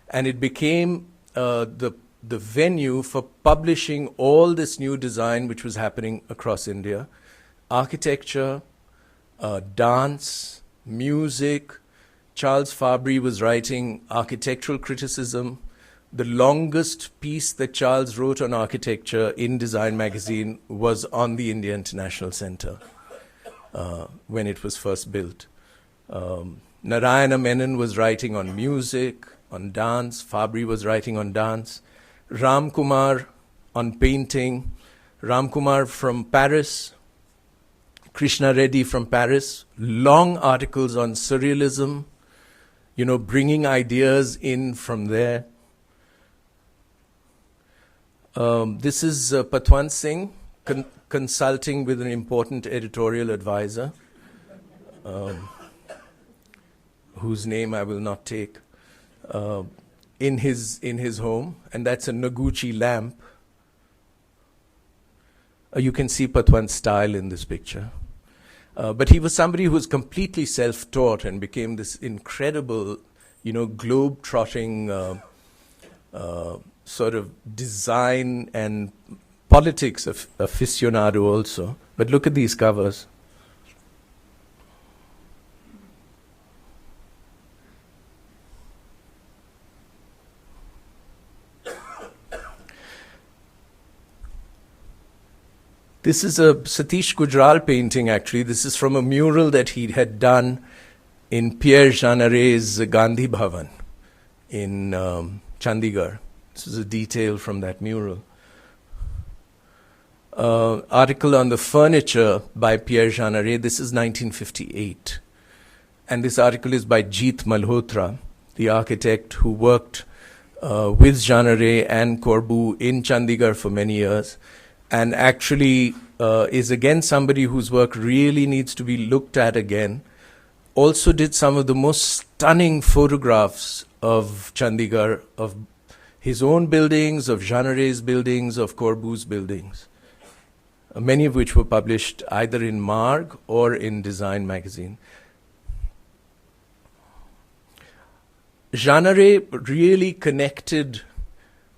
And it became the venue for publishing all this new design which was happening across India. Architecture, dance, music. Charles Fabry was writing architectural criticism. The longest piece that Charles wrote on architecture in Design magazine was on the India International Center when it was first built. Narayana Menon was writing on music, on dance. Fabry was writing on dance. Ram Kumar on painting. Ram Kumar from Paris. Krishna Reddy from Paris. Long articles on surrealism, you know, bringing ideas in from there. This is Patwant Singh consulting with an important editorial advisor, whose name I will not take, in his home, and that's a Noguchi lamp. You can see Patwant's style in this picture. But he was somebody who was completely self-taught and became this incredible, you know, globe-trotting sort of design and politics aficionado also. But look at these covers. This is a Satish Gujral painting, actually. This is from a mural that he had done in Pierre Jeanneret's Gandhi Bhavan in Chandigarh. This is a detail from that mural. Article on the furniture by Pierre Jeanneret. This is 1958. And this article is by Jeet Malhotra, the architect who worked with Jeanneret and Corbu in Chandigarh for many years. And actually is again somebody whose work really needs to be looked at again. Also did some of the most stunning photographs of Chandigarh, of his own buildings, of Jeanneret's buildings, of Corbu's buildings, many of which were published either in Marg or in Design magazine. Jeanneret really connected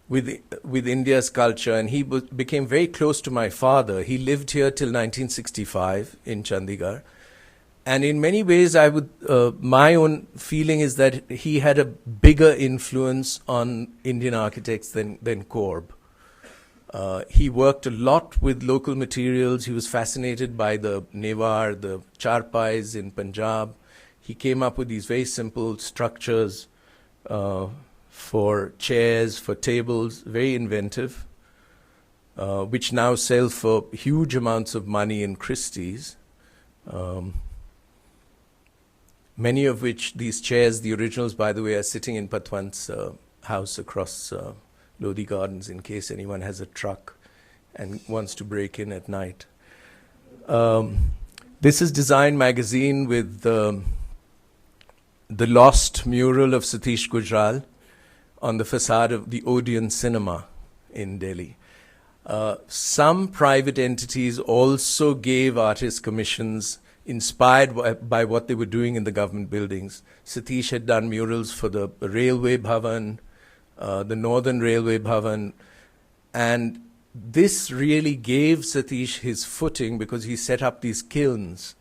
with India's culture, and he became very close to my father. He lived here till 1965 in Chandigarh. And in many ways, my own feeling is that he had a bigger influence on Indian architects than Corb. He worked a lot with local materials. He was fascinated by the Newar, the charpais in Punjab. He came up with these very simple structures for chairs, for tables, very inventive, which now sell for huge amounts of money in Christie's. Many of which, these chairs, the originals, by the way, are sitting in Patwant's house across Lodi Gardens in case anyone has a truck and wants to break in at night. This is Design Magazine with the lost mural of Satish Gujral on the facade of the Odeon Cinema in Delhi. Some private entities also gave artist commissions inspired by what they were doing in the government buildings. Satish had done murals for the Railway Bhavan, the Northern Railway Bhavan, and this really gave Satish his footing because he set up these kilns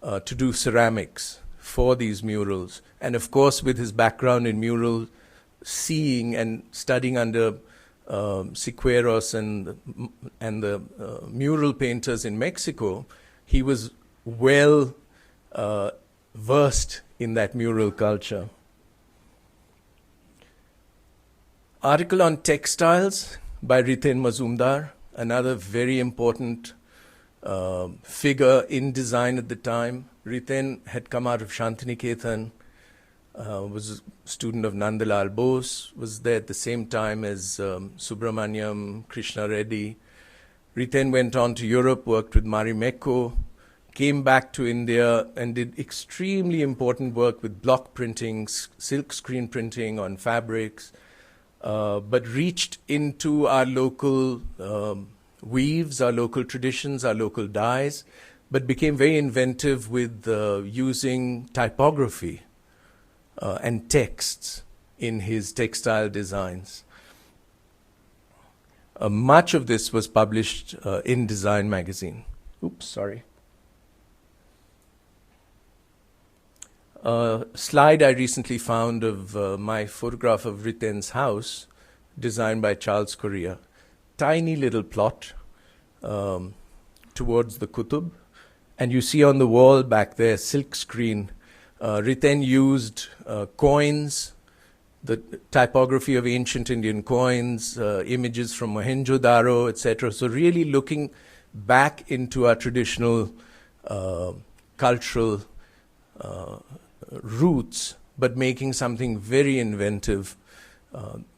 to do ceramics for these murals. And of course, with his background in mural seeing and studying under Siqueiros and the mural painters in Mexico, he was well versed in that mural culture. Article on textiles by Riten Mazumdar, another very important figure in design at the time. Riten had come out of Shantiniketan, was a student of Nandalal Bose, was there at the same time as Subramaniam, Krishna Reddy. Riten went on to Europe, worked with Marimekko, came back to India and did extremely important work with block printing, silk screen printing on fabrics, but reached into our local weaves, our local traditions, our local dyes, but became very inventive with using typography and texts in his textile designs. Much of this was published in Design Magazine. Oops, sorry. Slide I recently found of my photograph of Riten's house, designed by Charles Correa. Tiny little plot towards the Qutub. And you see on the wall back there, silk screen. Riten used coins, the typography of ancient Indian coins, images from Mohenjo-daro, etc. So really looking back into our traditional cultural roots, but making something very inventive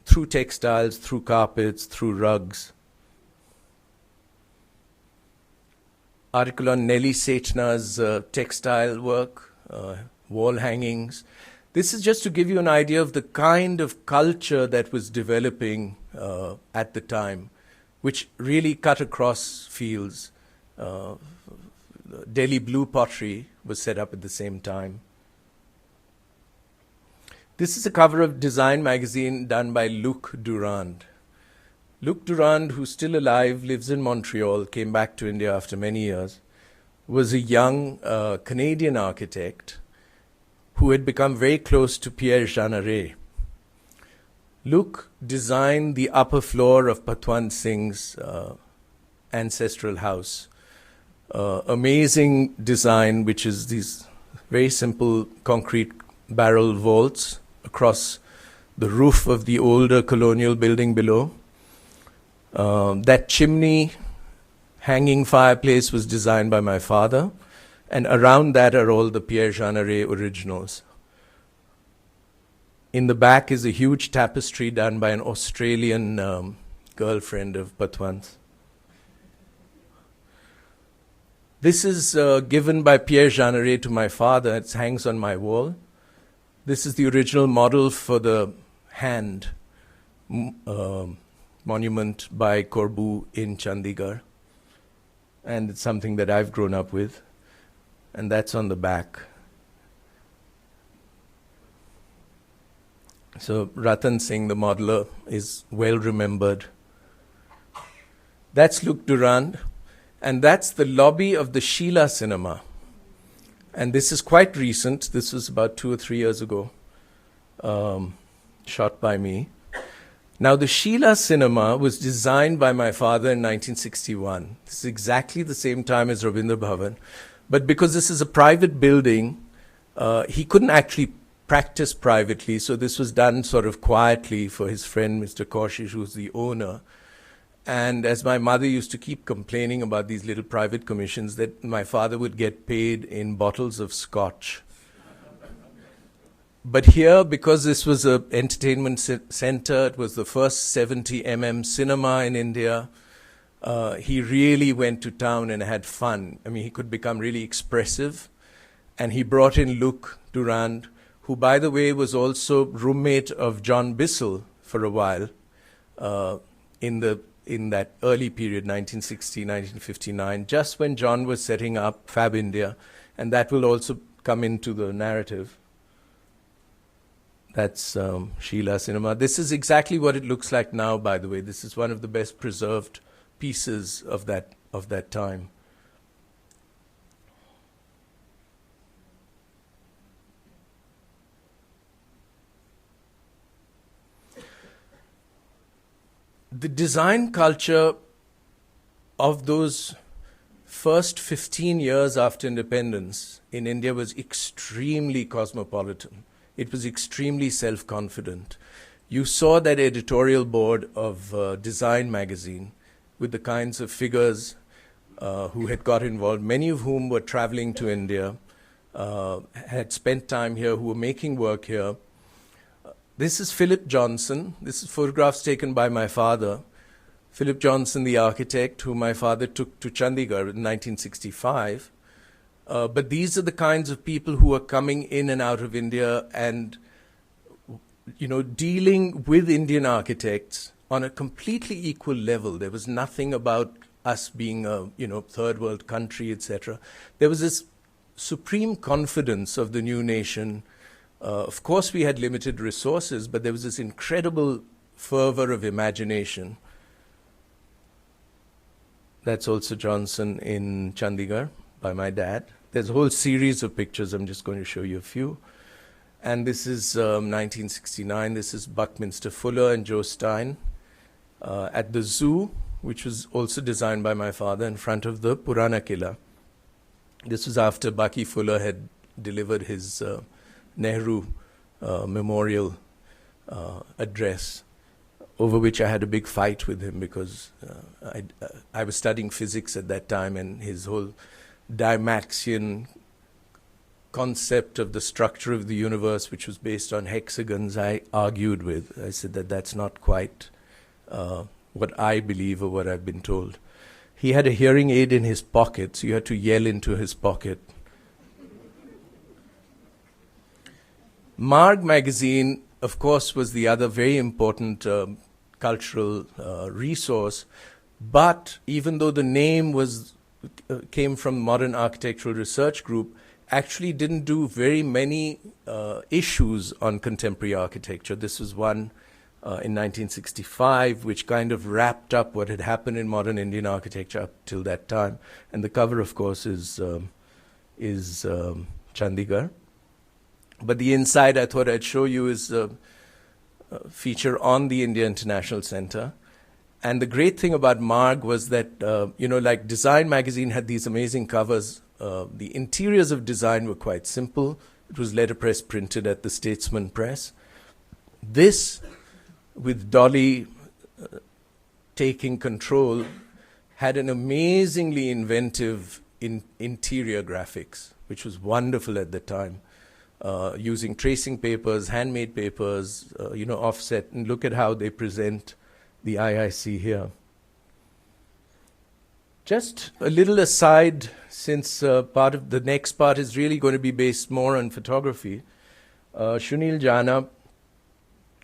through textiles, through carpets, through rugs. Article on Nelly Sechna's textile work, wall hangings. This is just to give you an idea of the kind of culture that was developing at the time, which really cut across fields. Delhi blue pottery was set up at the same time. This is a cover of Design Magazine done by Luc Durand. Luc Durand, who's still alive, lives in Montreal, came back to India after many years, was a young Canadian architect who had become very close to Pierre Jeanneret. Luc designed the upper floor of Patwant Singh's ancestral house. Amazing design, which is these very simple concrete barrel vaults across the roof of the older colonial building below. That chimney hanging fireplace was designed by my father, and around that are all the Pierre Jeanneret originals. In the back is a huge tapestry done by an Australian girlfriend of Patwant. This is given by Pierre Jeanneret to my father. It hangs on my wall. This is the original model for the hand monument by Corbu in Chandigarh. And it's something that I've grown up with. And that's on the back. So Ratan Singh, the modeler, is well remembered. That's Luc Durand. And that's the lobby of the Sheila Cinema. And this is quite recent. This was about 2 or 3 years ago, shot by me. Now, the Sheila Cinema was designed by my father in 1961. This is exactly the same time as Rabindra Bhavan. But because this is a private building, he couldn't actually practice privately, so this was done sort of quietly for his friend, Mr. Kaushish, who's the owner. And as my mother used to keep complaining about these little private commissions, that my father would get paid in bottles of scotch. But here, because this was an entertainment center, it was the first 70 mm cinema in India, he really went to town and had fun. I mean, he could become really expressive. And he brought in Luc Durand, who, by the way, was also roommate of John Bissell for a while in that early period, 1960, 1959, just when John was setting up Fab India. And that will also come into the narrative. That's Sheila Cinema. This is exactly what it looks like now, by the way. This is one of the best preserved pieces of that time. The design culture of those first 15 years after independence in India was extremely cosmopolitan. It was extremely self-confident. You saw that editorial board of Design magazine with the kinds of figures who had got involved, many of whom were traveling to India, had spent time here, who were making work here. This is Philip Johnson. This is photographs taken by my father. Philip Johnson, the architect, who my father took to Chandigarh in 1965. But these are the kinds of people who are coming in and out of India and, dealing with Indian architects on a completely equal level. There was nothing about us being a, third world country, etc. There was this supreme confidence of the new nation. Of course, we had limited resources, but there was this incredible fervor of imagination. That's also Johnson in Chandigarh by my dad. There's a whole series of pictures. I'm just going to show you a few. And this is 1969. This is Buckminster Fuller and Joe Stein at the zoo, which was also designed by my father, in front of the Purana Killa. This was after Bucky Fuller had delivered his Nehru memorial address, over which I had a big fight with him because I was studying physics at that time, and his whole Dymaxion concept of the structure of the universe, which was based on hexagons, I argued with. I said that that's not quite what I believe or what I've been told. He had a hearing aid in his pocket, so you had to yell into his pocket. Marg magazine, of course, was the other very important cultural resource, but even though the name came from Modern Architectural Research Group, actually didn't do very many issues on contemporary architecture. This was one in 1965, which kind of wrapped up what had happened in modern Indian architecture up till that time. And the cover, of course, is Chandigarh. But the inside I thought I'd show you is a feature on the India International Center. And the great thing about Marg was that, like Design magazine had these amazing covers. The interiors of Design were quite simple. It was letterpress printed at the Statesman Press. This, with Dolly taking control, had an amazingly inventive interior graphics, which was wonderful at the time. Using tracing papers, handmade papers, offset, and look at how they present the IIC here. Just a little aside, since part of the next part is really going to be based more on photography. Shunil Jana,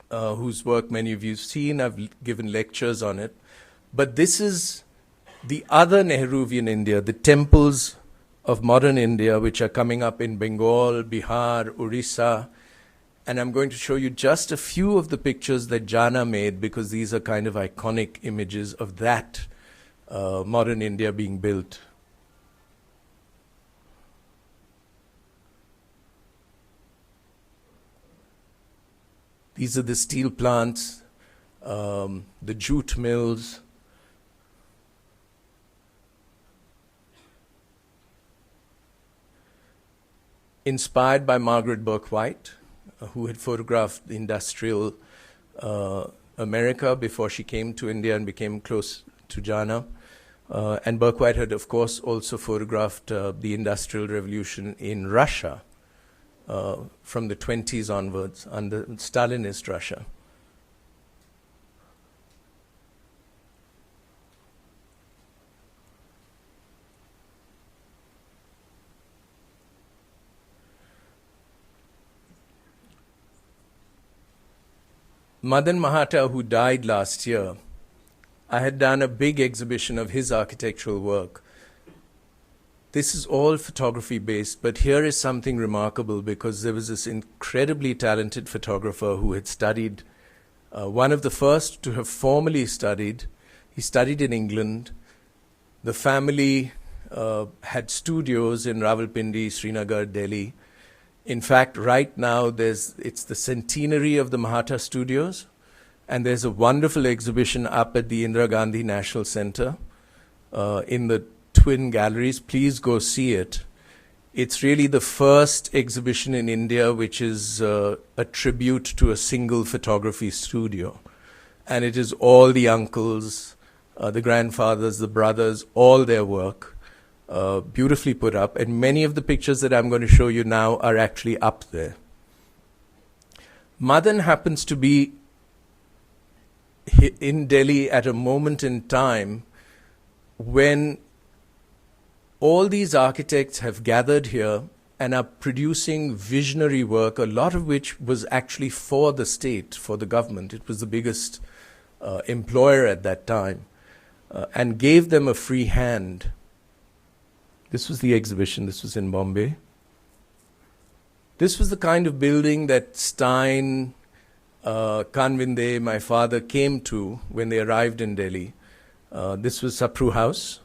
whose work many of you have seen, I've given lectures on it. But this is the other Nehruvian India, the temples of modern India, which are coming up in Bengal, Bihar, Orissa. And I'm going to show you just a few of the pictures that Jana made, because these are kind of iconic images of that modern India being built. These are the steel plants, the jute mills. Inspired by Margaret Burke-White, who had photographed industrial America before she came to India and became close to Jana. And Burke-White had, of course, also photographed the Industrial Revolution in Russia from the 20s onwards, under Stalinist Russia. Madan Mahata, who died last year, I had done a big exhibition of his architectural work. This is all photography based, but here is something remarkable because there was this incredibly talented photographer who had studied, one of the first to have formally studied. He studied in England. The family had studios in Rawalpindi, Srinagar, Delhi. In fact, right now it's the centenary of the Mahata Studios, and there's a wonderful exhibition up at the Indira Gandhi National Center in the Twin Galleries. Please go see it. It's really the first exhibition in India which is a tribute to a single photography studio. And it is all the uncles, the grandfathers, the brothers, all their work, beautifully put up. And many of the pictures that I'm going to show you now are actually up there. Madan happens to be in Delhi at a moment in time when all these architects have gathered here and are producing visionary work, a lot of which was actually for the state, for the government. It was the biggest employer at that time, and gave them a free hand. This was the exhibition. This was in Bombay. This was the kind of building that Stein, Kanvinde, my father, came to when they arrived in Delhi. This was Sapru House.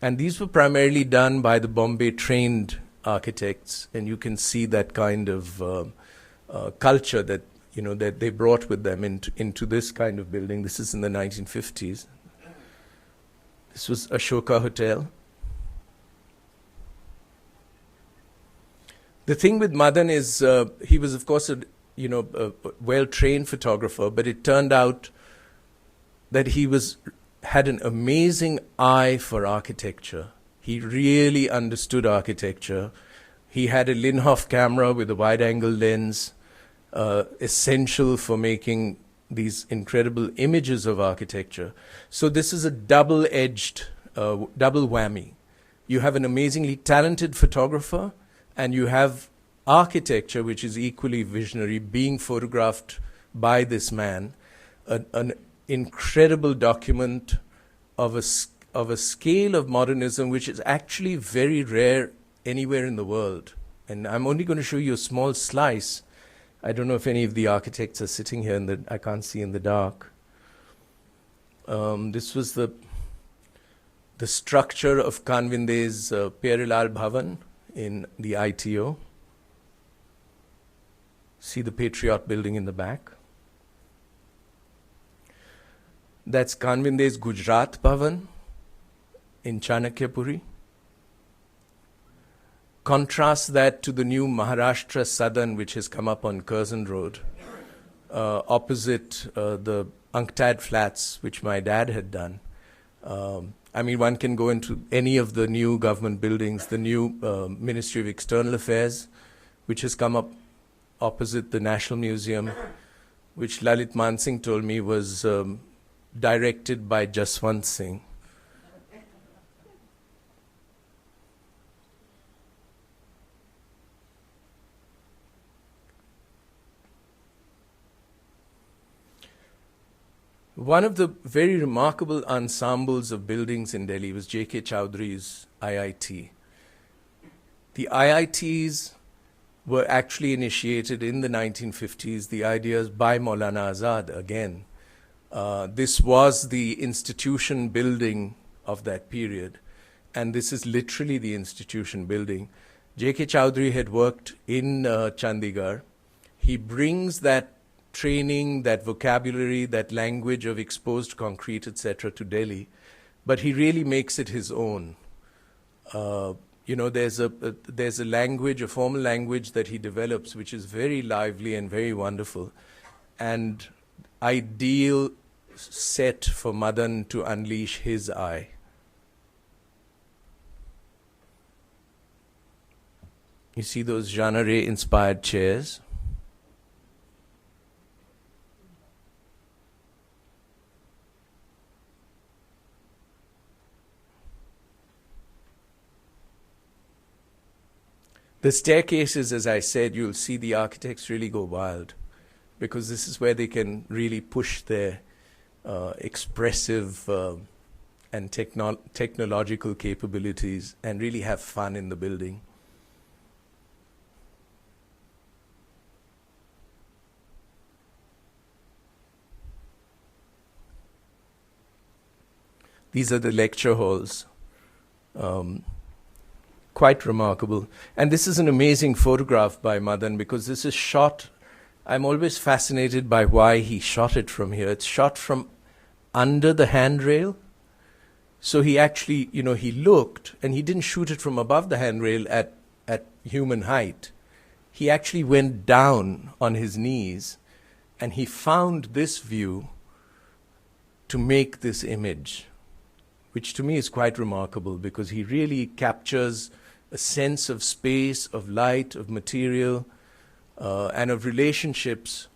And these were primarily done by the Bombay trained architects, and you can see that kind of culture that that they brought with them into this kind of building. This is in the 1950s. This was Ashoka Hotel. The thing with Madan is he was, of course, a well-trained photographer, but it turned out that he had an amazing eye for architecture. He really understood architecture. He had a Linhof camera with a wide-angle lens, essential for making these incredible images of architecture. So this is a double-edged, double whammy. You have an amazingly talented photographer, and you have architecture, which is equally visionary, being photographed by this man. An incredible document of a scale of modernism which is actually very rare anywhere in the world. And I'm only going to show you a small slice. I don't know if any of the architects are sitting here, I can't see in the dark. This was the structure of Kanvinde's Perilal Bhavan in the ITO. See the Patriot building in the back. That's Kanvinde's Gujarat Bhavan in Chanakyapuri. Contrast that to the new Maharashtra Sadan, which has come up on Curzon Road, opposite the Anktad Flats, which my dad had done. I mean, one can go into any of the new government buildings, the new Ministry of External Affairs, which has come up opposite the National Museum, which Lalit Mansingh told me was directed by Jaswant Singh. One of the very remarkable ensembles of buildings in Delhi was J.K. Chowdhury's IIT. The IITs were actually initiated in the 1950s, the ideas by Maulana Azad again. This was the institution building of that period, and this is literally the institution building. J.K. Chowdhury had worked in Chandigarh. He brings that training, that vocabulary, that language of exposed concrete, etc., to Delhi, but he really makes it his own. There's a language, a formal language that he develops, which is very lively and very wonderful, and ideal set for Madan to unleash his eye. You see those genre-inspired chairs? The staircases, as I said, you'll see the architects really go wild. because this is where they can really push their expressive and technological capabilities and really have fun in the building. These are the lecture halls. Quite remarkable. And this is an amazing photograph by Madan, because this is shot, I'm always fascinated by why he shot it from here. It's shot from under the handrail. So he actually, he looked, and he didn't shoot it from above the handrail at human height. He actually went down on his knees, and he found this view to make this image, which to me is quite remarkable, because he really captures a sense of space, of light, of material, and of relationships.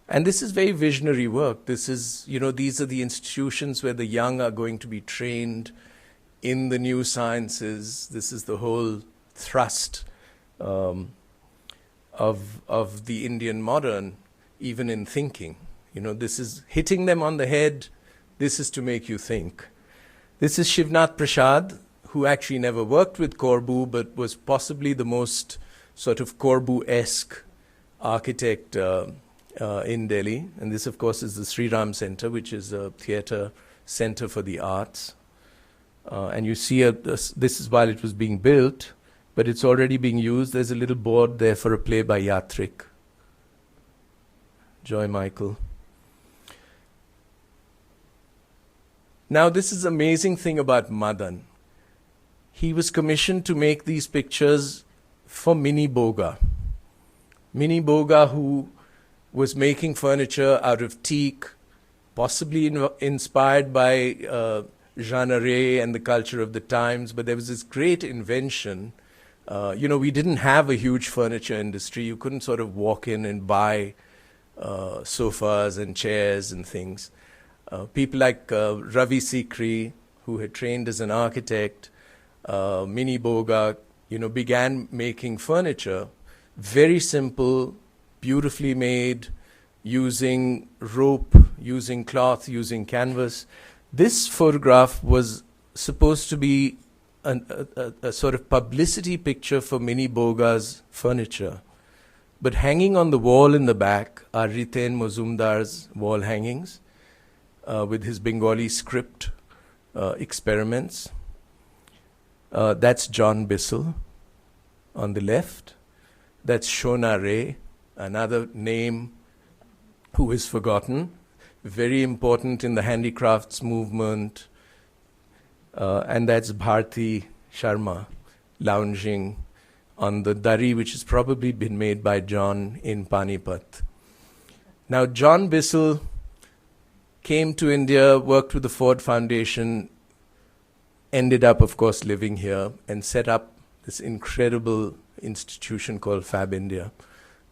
And this is very visionary work. This is, these are the institutions where the young are going to be trained in the new sciences. This is the whole thrust of the Indian modern, even in thinking. This is hitting them on the head. This is to make you think. This is Shivnath Prasad, who actually never worked with Corbu, but was possibly the most sort of Corbu-esque architect in Delhi. And this, of course, is the Shri Ram Center, which is a theatre center for the arts. And you see, this is while it was being built, but it's already being used. There's a little board there for a play by Yatrik. Joy Michael. Now, this is the amazing thing about Madan. He was commissioned to make these pictures for Mini Boga. Mini Boga, who was making furniture out of teak, possibly inspired by Jean Arrêt and the culture of the times, but there was this great invention. We didn't have a huge furniture industry. You couldn't sort of walk in and buy sofas and chairs and things. People like Ravi Sikri, who had trained as an architect, Mini Boga, began making furniture, very simple, beautifully made, using rope, using cloth, using canvas. This photograph was supposed to be a sort of publicity picture for Mini Boga's furniture. But hanging on the wall in the back are Riten Mazumdar's wall hangings with his Bengali script experiments. That's John Bissell on the left. That's Shona Ray, another name who is forgotten, very important in the handicrafts movement. And that's Bharti Sharma lounging on the dari, which has probably been made by John in Panipat. Now, John Bissell came to India, worked with the Ford Foundation, ended up, of course, living here and set up this incredible institution called Fab India.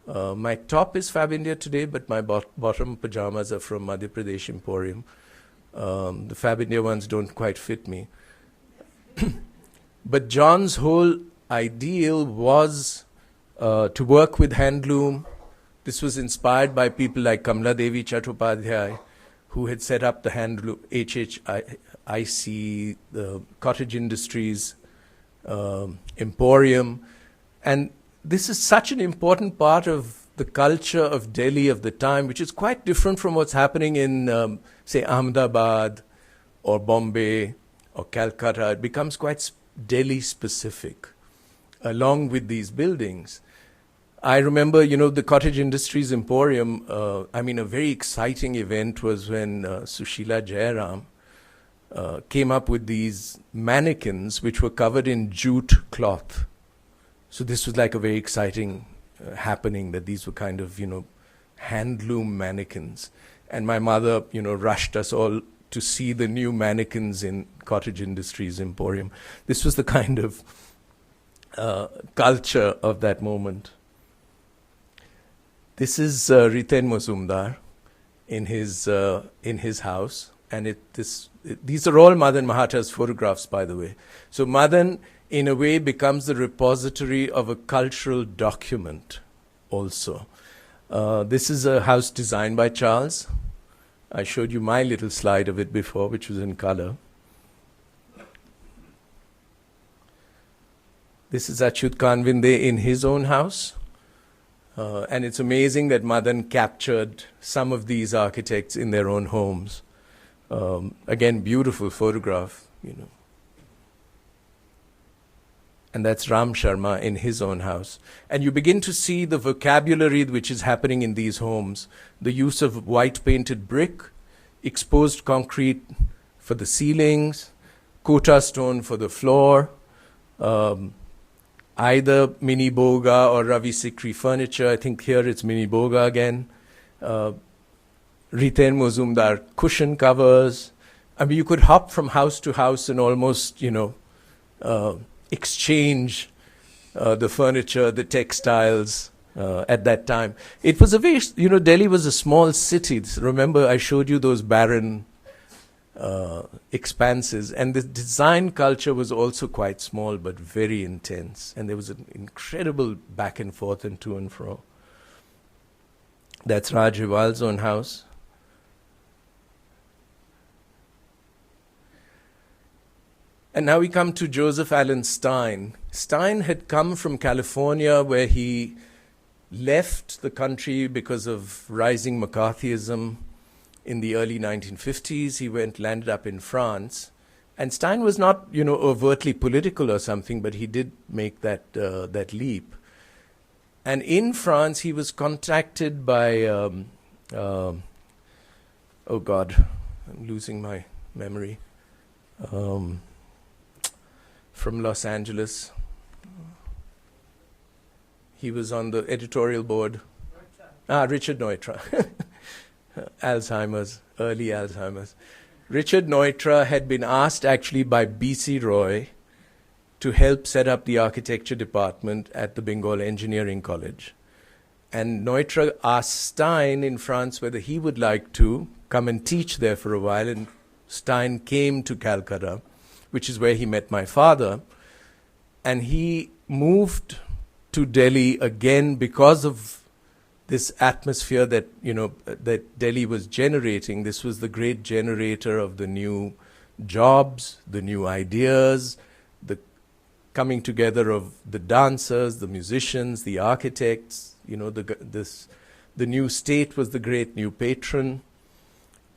My top is Fab India today, but my bottom pajamas are from Madhya Pradesh Emporium. The Fab India ones don't quite fit me. But John's whole ideal was to work with handloom. This was inspired by people like Kamla Devi Chattopadhyay, who had set up the handloom, HHIC, the cottage industries, Emporium. And this is such an important part of the culture of Delhi of the time, which is quite different from what's happening in, say, Ahmedabad or Bombay or Calcutta. It becomes quite Delhi-specific, along with these buildings. I remember, the Cottage Industries Emporium, a very exciting event was when Sushila Jairam came up with these mannequins which were covered in jute cloth. So this was like a very exciting happening, that these were kind of, handloom mannequins. And my mother, rushed us all to see the new mannequins in Cottage Industries Emporium. This was the kind of culture of that moment. This is Riten Mazumdar in his house, and these are all Madan Mahata's photographs, by the way. So Madan in a way becomes the repository of a cultural document also. This is a house designed by Charles. I showed you my little slide of it before, which was in color. This is Achyut Kanvinde in his own house. And it's amazing that Madan captured some of these architects in their own homes. Again, beautiful photograph, you know. And that's Ram Sharma in his own house. And you begin to see the vocabulary which is happening in these homes. The use of white painted brick, exposed concrete for the ceilings, kota stone for the floor, either Mini Boga or Ravi Sikri furniture. I think here it's Mini Boga again. Riten Mozumdar cushion covers. I mean, you could hop from house to house and almost, you know, exchange the furniture, the textiles at that time. It was a very, you know, Delhi was a small city. Remember, I showed you those barren expanses, and the design culture was also quite small but very intense, and there was an incredible back and forth and to and fro. That's Raj Rival's own house. And now we come to Joseph Allen Stein. Stein had come from California, where he left the country because of rising McCarthyism in the early 1950s. He landed up in France. And Stein was not, you know, overtly political or something, but he did make that leap. And in France, he was contacted by, oh God, I'm losing my memory, from Los Angeles. He was on the editorial board. Richard Neutra. Alzheimer's, early Alzheimer's. Richard Neutra had been asked actually by B.C. Roy to help set up the architecture department at the Bengal Engineering College. And Neutra asked Stein in France whether he would like to come and teach there for a while, and Stein came to Calcutta, which is where he met my father, and he moved to Delhi again because of this atmosphere that, you know, that Delhi was generating. This was the great generator of the new jobs, the new ideas, the coming together of the dancers, the musicians, the architects. You know, the new state was the great new patron.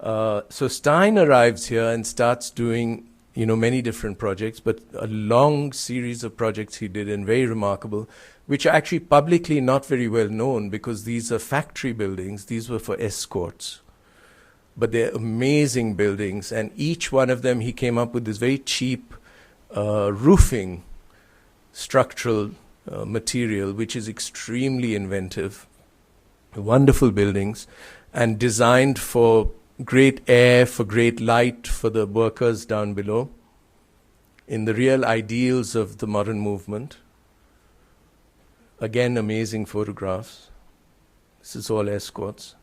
So Stein arrives here and starts doing, you know, many different projects, but a long series of projects he did, and very remarkable, which are actually publicly not very well known because these are factory buildings. These were for escorts. But they're amazing buildings, and each one of them he came up with this very cheap roofing structural material, which is extremely inventive. Wonderful buildings, and designed for great air, for great light for the workers down below, in the real ideals of the modern movement. Again, amazing photographs. This is all escorts.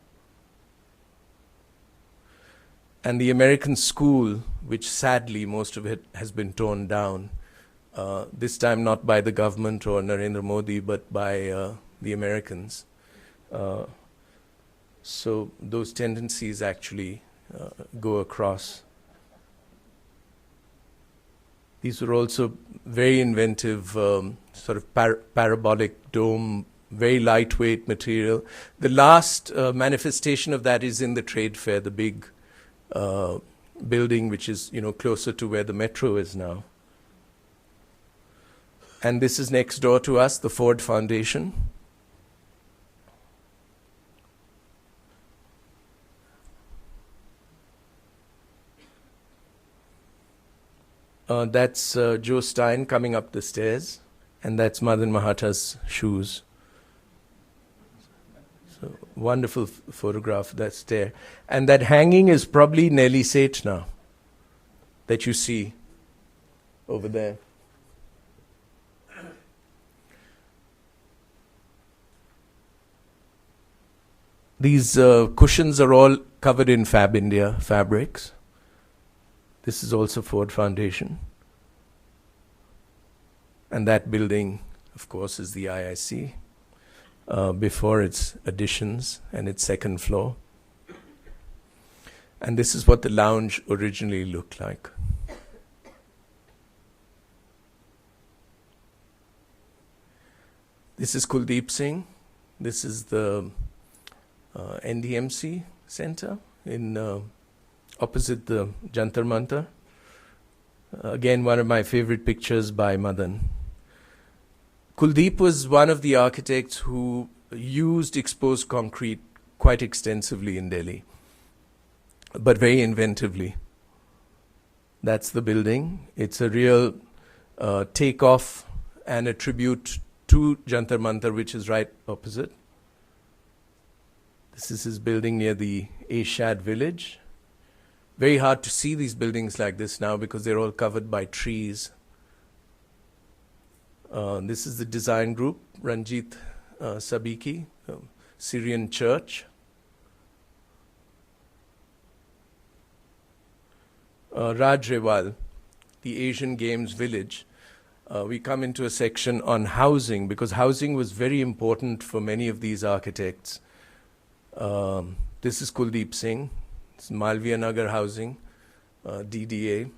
And the American school, which sadly most of it has been torn down, this time not by the government or Narendra Modi, but by the Americans. So those tendencies actually go across. These were also very inventive, sort of parabolic dome, very lightweight material. The last manifestation of that is in the trade fair, the big building, which is, you know, closer to where the metro is now. And this is next door to us, the Ford Foundation. That's Joe Stein coming up the stairs, and that's Madan Mahata's shoes. So wonderful photograph, that's there. And that hanging is probably Nelly Seth now, that you see over there. These cushions are all covered in Fab India fabrics. This is also Ford Foundation. And that building, of course, is the IIC, before its additions and its second floor. And this is what the lounge originally looked like. This is Kuldeep Singh. This is the NDMC center in opposite the Jantar Mantar. Again, one of my favorite pictures by Madan. Kuldeep was one of the architects who used exposed concrete quite extensively in Delhi, but very inventively. That's the building. It's a real takeoff and a tribute to Jantar Mantar, which is right opposite. This is his building near the Ashad village. Very hard to see these buildings like this now because they're all covered by trees. This is the design group, Ranjit Sabiki, Syrian church. Raj Rewal, the Asian Games village. We come into a section on housing because housing was very important for many of these architects. This is Kuldeep Singh. It's Malviya Nagar housing, DDA.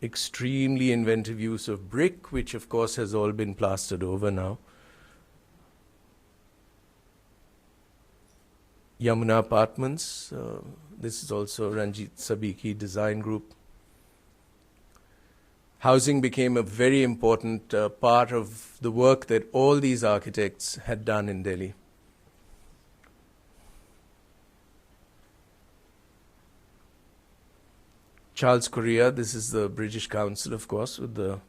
Extremely inventive use of brick, which of course has all been plastered over now. Yamuna Apartments. This is also Ranjit Sabiki Design Group. Housing became a very important part of the work that all these architects had done in Delhi. Charles Correa, this is the British Council, of course, with the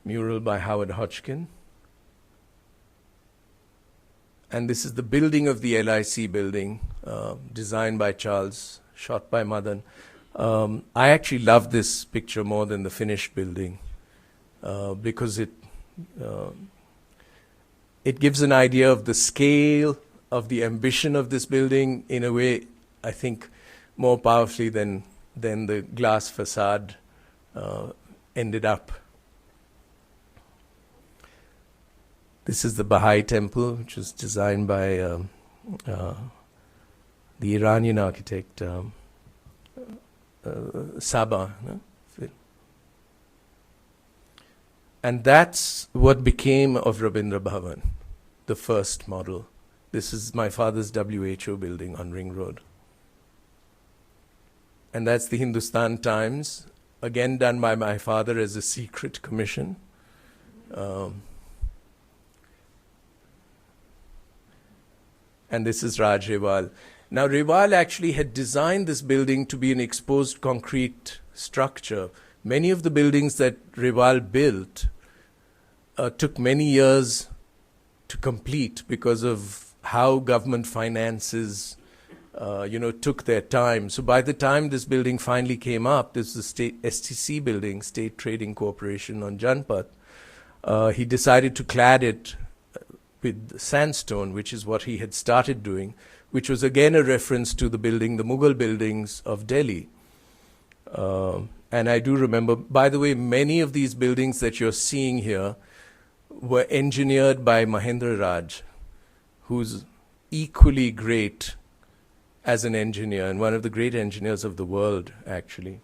mural by Howard Hodgkin. And this is the building of the LIC building, designed by Charles, shot by Madan. I actually love this picture more than the finished building because it gives an idea of the scale of the ambition of this building in a way, I think, more powerfully than the glass facade ended up. This is the Baha'i temple, which was designed by the Iranian architect Saba. No? And that's what became of Rabindra Bhavan, the first model. This is my father's WHO building on Ring Road. And that's the Hindustan Times, again done by my father as a secret commission. And this is Raj Rewal. Now, Rewal actually had designed this building to be an exposed concrete structure. Many of the buildings that Rewal built took many years to complete because of how government finances took their time. So by the time this building finally came up, this is the state STC building, State Trading Corporation on Janpat, he decided to clad it with sandstone, which is what he had started doing, which was again a reference to the Mughal buildings of Delhi. And I do remember, by the way, many of these buildings that you're seeing here were engineered by Mahendra Raj, who's equally great as an engineer and one of the great engineers of the world, actually.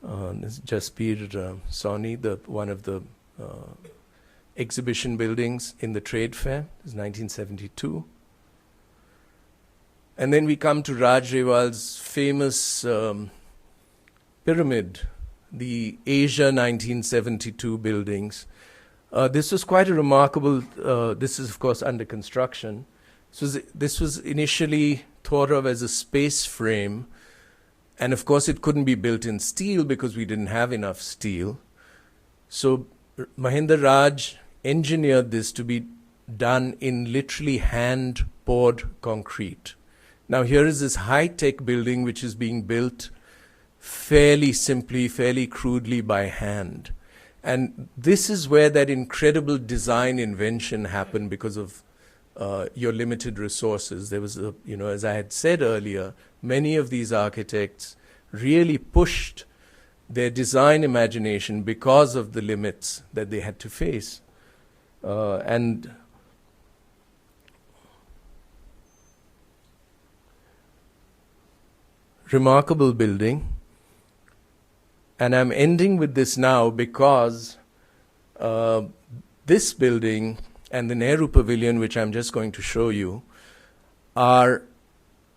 This is Jaspir Soni, one of the exhibition buildings in the trade fair. This is 1972. And then we come to Raj Rewal's famous pyramid, the Asia 1972 buildings. This was quite a remarkable, this is of course under construction. This was initially thought of as a space frame, and of course it couldn't be built in steel because we didn't have enough steel. So Mahendra Raj engineered this to be done in literally hand-poured concrete. Now here is this high-tech building which is being built fairly simply, fairly crudely by hand. And this is where that incredible design invention happened because of your limited resources. There was, as I had said earlier, many of these architects really pushed their design imagination because of the limits that they had to face. And remarkable building. And I'm ending with this now because this building and the Nehru Pavilion, which I'm just going to show you, are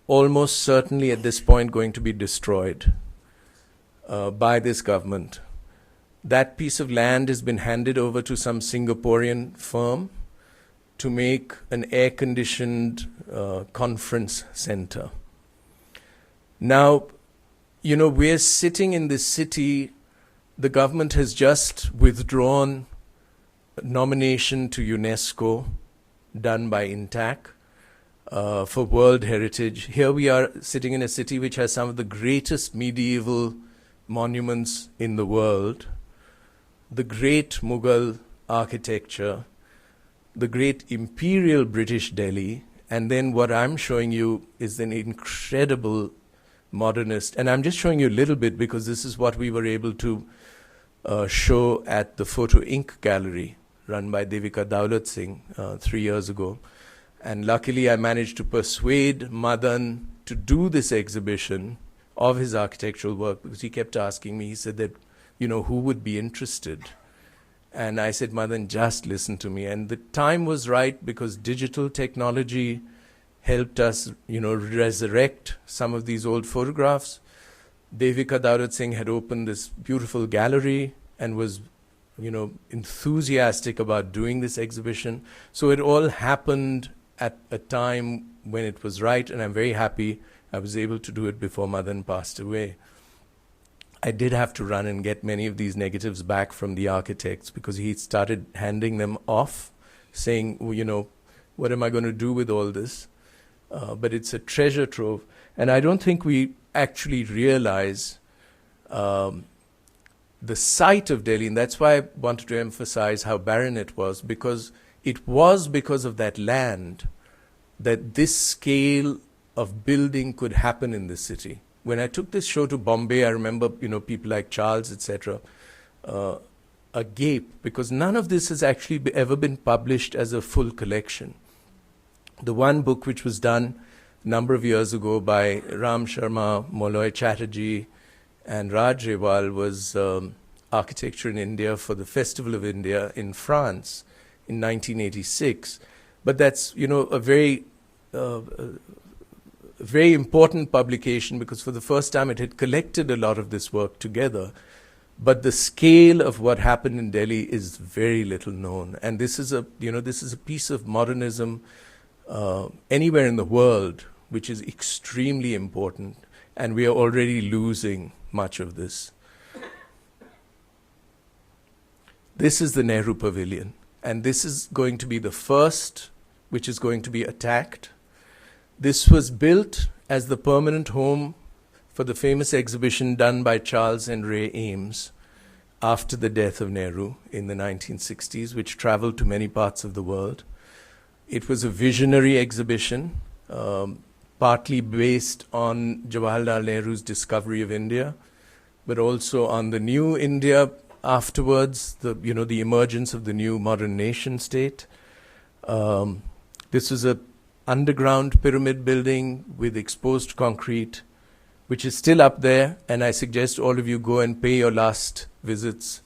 almost certainly at this point going to be destroyed by this government. That piece of land has been handed over to some Singaporean firm to make an air-conditioned conference center. Now, you know, we're sitting in this city. The government has just withdrawn nomination to UNESCO done by INTAC for World Heritage. Here we are sitting in a city which has some of the greatest medieval monuments in the world, the great Mughal architecture, the great imperial British Delhi, and then what I'm showing you is an incredible modernist. And I'm just showing you a little bit because this is what we were able to show at the Photo Ink Gallery run by Devika Daulat Singh 3 years ago. And luckily I managed to persuade Madan to do this exhibition of his architectural work because he kept asking me, he said that, you know, who would be interested? And I said, Madan, just listen to me. And the time was right because digital technology helped us, you know, resurrect some of these old photographs. Devika Daulat Singh had opened this beautiful gallery and was, you know, enthusiastic about doing this exhibition. So it all happened at a time when it was right, and I'm very happy I was able to do it before Madan passed away. I did have to run and get many of these negatives back from the architects because he started handing them off, saying, well, you know, what am I going to do with all this? But it's a treasure trove. And I don't think we actually realize the site of Delhi, and that's why I wanted to emphasize how barren it was because of that land that this scale of building could happen in this city. When I took this show to Bombay, I remember, you know, people like Charles, etc., agape, because none of this has actually ever been published as a full collection. The one book which was done a number of years ago by Ram Sharma, Moloy Chatterjee, and Raj Rewal was Architecture in India for the Festival of India in France in 1986. But that's, you know, a very important publication because for the first time it had collected a lot of this work together. But the scale of what happened in Delhi is very little known. And this is a, you know, this is a piece of modernism anywhere in the world which is extremely important. And we are already losing much of this. This is the Nehru Pavilion. And this is going to be the first which is going to be attacked. This was built as the permanent home for the famous exhibition done by Charles and Ray Ames after the death of Nehru in the 1960s, which traveled to many parts of the world. It was a visionary exhibition, partly based on Jawaharlal Nehru's discovery of India, but also on the new India afterwards, the emergence of the new modern nation state. This was a underground pyramid building with exposed concrete, which is still up there, and I suggest all of you go and pay your last visits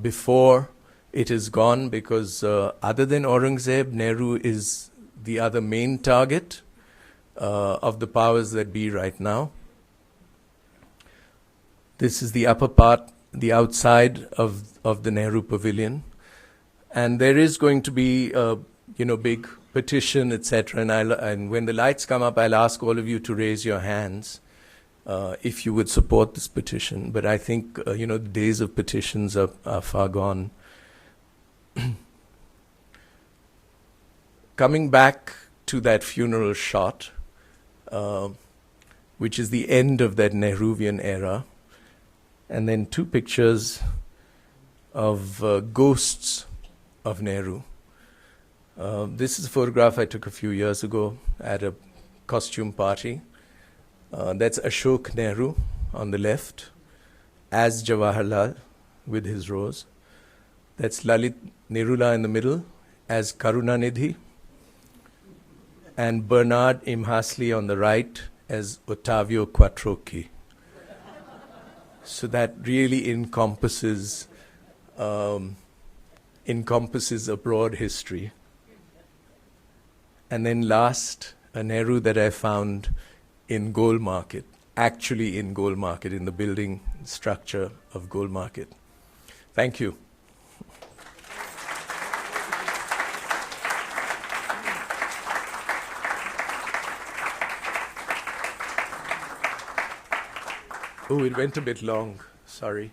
before it is gone, because other than Aurangzeb, Nehru is the other main target of the powers that be right now. This is the upper part, the outside of the Nehru Pavilion, and there is going to be a big petition, etc. And when the lights come up, I'll ask all of you to raise your hands if you would support this petition. But I think the days of petitions are far gone. Coming back to that funeral shot, which is the end of that Nehruvian era, and then two pictures of ghosts of Nehru. This is a photograph I took a few years ago at a costume party. That's Ashok Nehru on the left. as Jawaharlal with his rose. That's Lalit Nirula in the middle as Karunanidhi. And Bernard Imhasli on the right as Ottavio Quattrocchi. So that really encompasses a broad history. And then last, a Nehru that I found in Gol Market, actually in Gol Market, in the building structure of Gol Market. Thank you. Oh, it went a bit long. Sorry.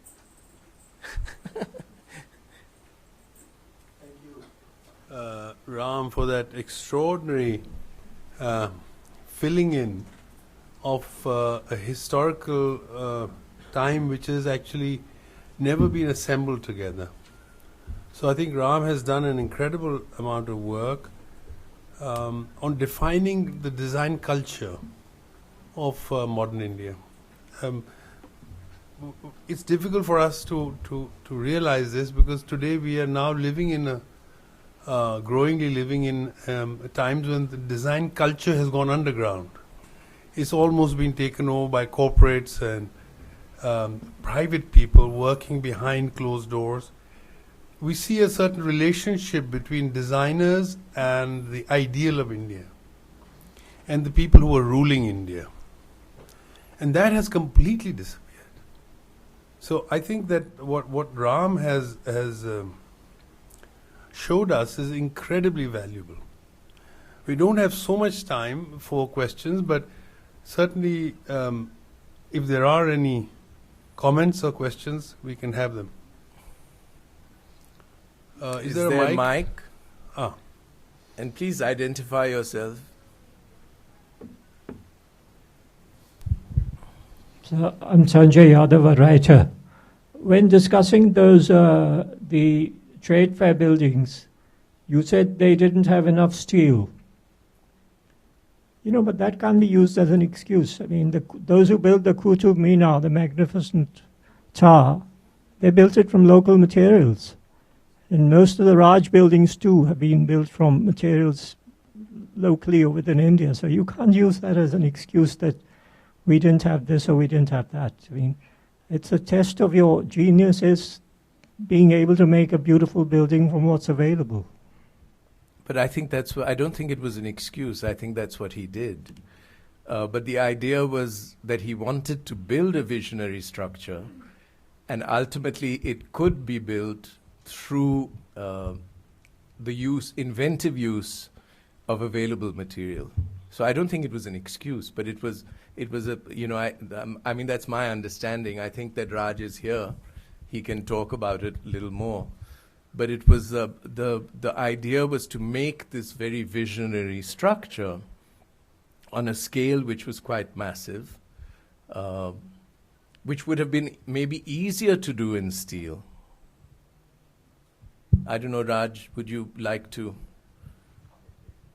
Ram, for that extraordinary filling in of a historical time which has actually never been assembled together. So I think Ram has done an incredible amount of work on defining the design culture of modern India. It's difficult for us to realize this because today we are now living in growingly living in times when the design culture has gone underground. It's almost been taken over by corporates and private people working behind closed doors. We see a certain relationship between designers and the ideal of India and the people who are ruling India. And that has completely disappeared. So I think that what Ram has showed us is incredibly valuable. We don't have so much time for questions, but certainly if there are any comments or questions, we can have them. Is there a mic? Ah. And please identify yourself. So I'm Sanjay Yadav, a writer. When discussing those, the trade fair buildings, you said they didn't have enough steel. You know, but that can't be used as an excuse. I mean, those who built the Qutub Minar, the magnificent tower, they built it from local materials. And most of the Raj buildings too have been built from materials locally or within India. So you can't use that as an excuse that we didn't have this or we didn't have that. I mean, it's a test of your genius is being able to make a beautiful building from what's available. But I think I don't think it was an excuse. I think that's what he did. But the idea was that he wanted to build a visionary structure, and ultimately it could be built through the inventive use of available material. So I don't think it was an excuse, but it was a, you know, I mean, that's my understanding. I think that Raj is here. He can talk about it a little more. But it was, the idea was to make this very visionary structure on a scale which was quite massive, which would have been maybe easier to do in steel. I don't know, Raj, would you like to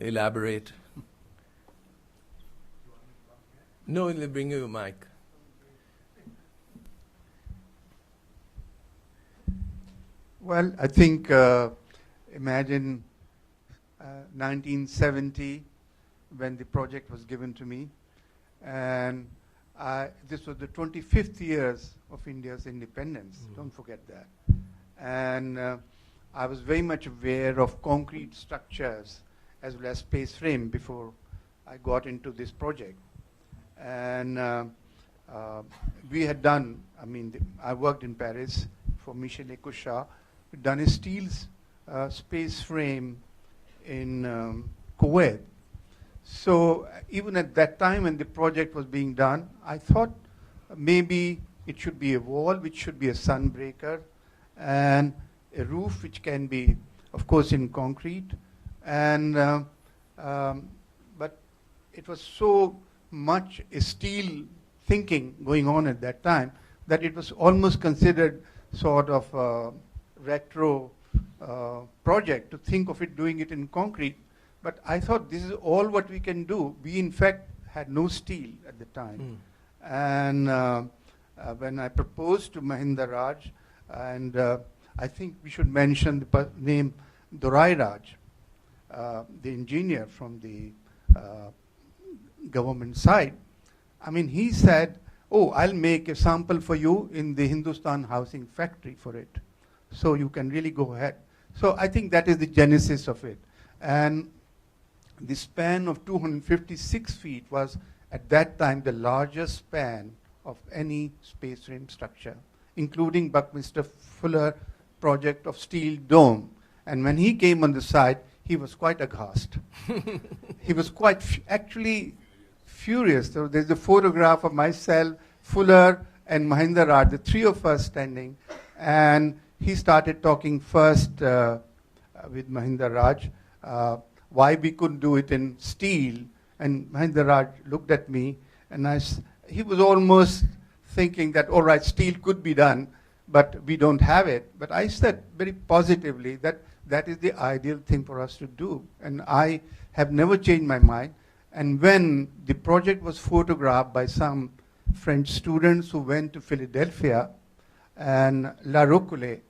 elaborate? No, they'll bring you a mic. Well, I think, imagine 1970 when the project was given to me, and this was the 25th years of India's independence. Don't forget that. And I was very much aware of concrete structures as well as space frame before I got into this project. And we had done, I worked in Paris for Michel Ecouchat. We'd done a steel space frame in Kuwait. So even at that time when the project was being done, I thought maybe it should be a wall which should be a sunbreaker and a roof which can be, of course, in concrete. And but it was so much steel thinking going on at that time that it was almost considered sort of a retro project to think of it doing it in concrete. But I thought this is all what we can do. We in fact had no steel at the time. And when I proposed to Mahinda Raj, and I think we should mention the name Dorai Raj, the engineer from the government side. I mean, he said, oh, I'll make a sample for you in the Hindustan Housing Factory for it. So you can really go ahead. So I think that is the genesis of it. And the span of 256 feet was at that time the largest span of any space frame structure, including Buckminster Fuller project of steel dome. And when he came on the site, he was quite aghast. He was quite actually furious. So there's a photograph of myself, Fuller, and Mahinda Raj, the three of us standing. And he started talking first with Mahinda Raj, why we couldn't do it in steel. And Mahinda Raj looked at me, and he was almost thinking that, all right, steel could be done, but we don't have it. But I said very positively that that is the ideal thing for us to do. And I have never changed my mind. And when the project was photographed by some French students who went to Philadelphia, and La Roquelet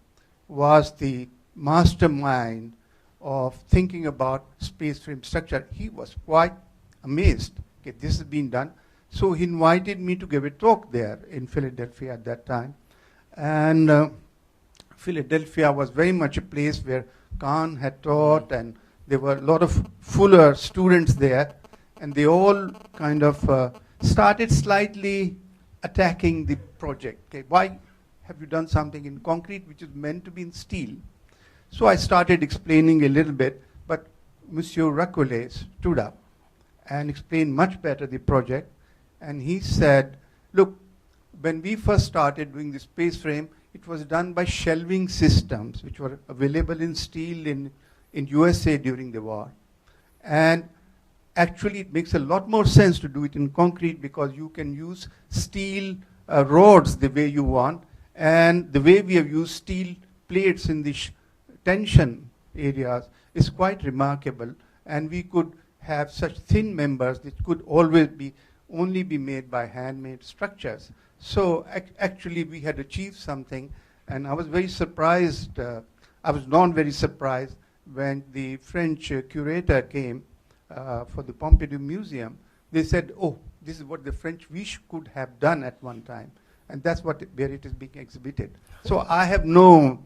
was the mastermind of thinking about space frame structure, he was quite amazed. Okay, this has been done. So he invited me to give a talk there in Philadelphia at that time. And Philadelphia was very much a place where Khan had taught, and there were a lot of Fuller students there, and they all kind of started slightly attacking the project. Okay, why have you done something in concrete which is meant to be in steel? So I started explaining a little bit, but Monsieur Racolet stood up and explained much better the project, and he said, look, when we first started doing the space frame, it was done by shelving systems which were available in steel in USA during the war. And actually it makes a lot more sense to do it in concrete because you can use steel rods the way you want, and the way we have used steel plates in the tension areas is quite remarkable, and we could have such thin members that could always be only be made by handmade structures. So actually we had achieved something, and I was very surprised. I was not very surprised when the French curator came for the Pompidou Museum. They said, oh, this is what the French wish could have done at one time. And that's where it is being exhibited. So I have no,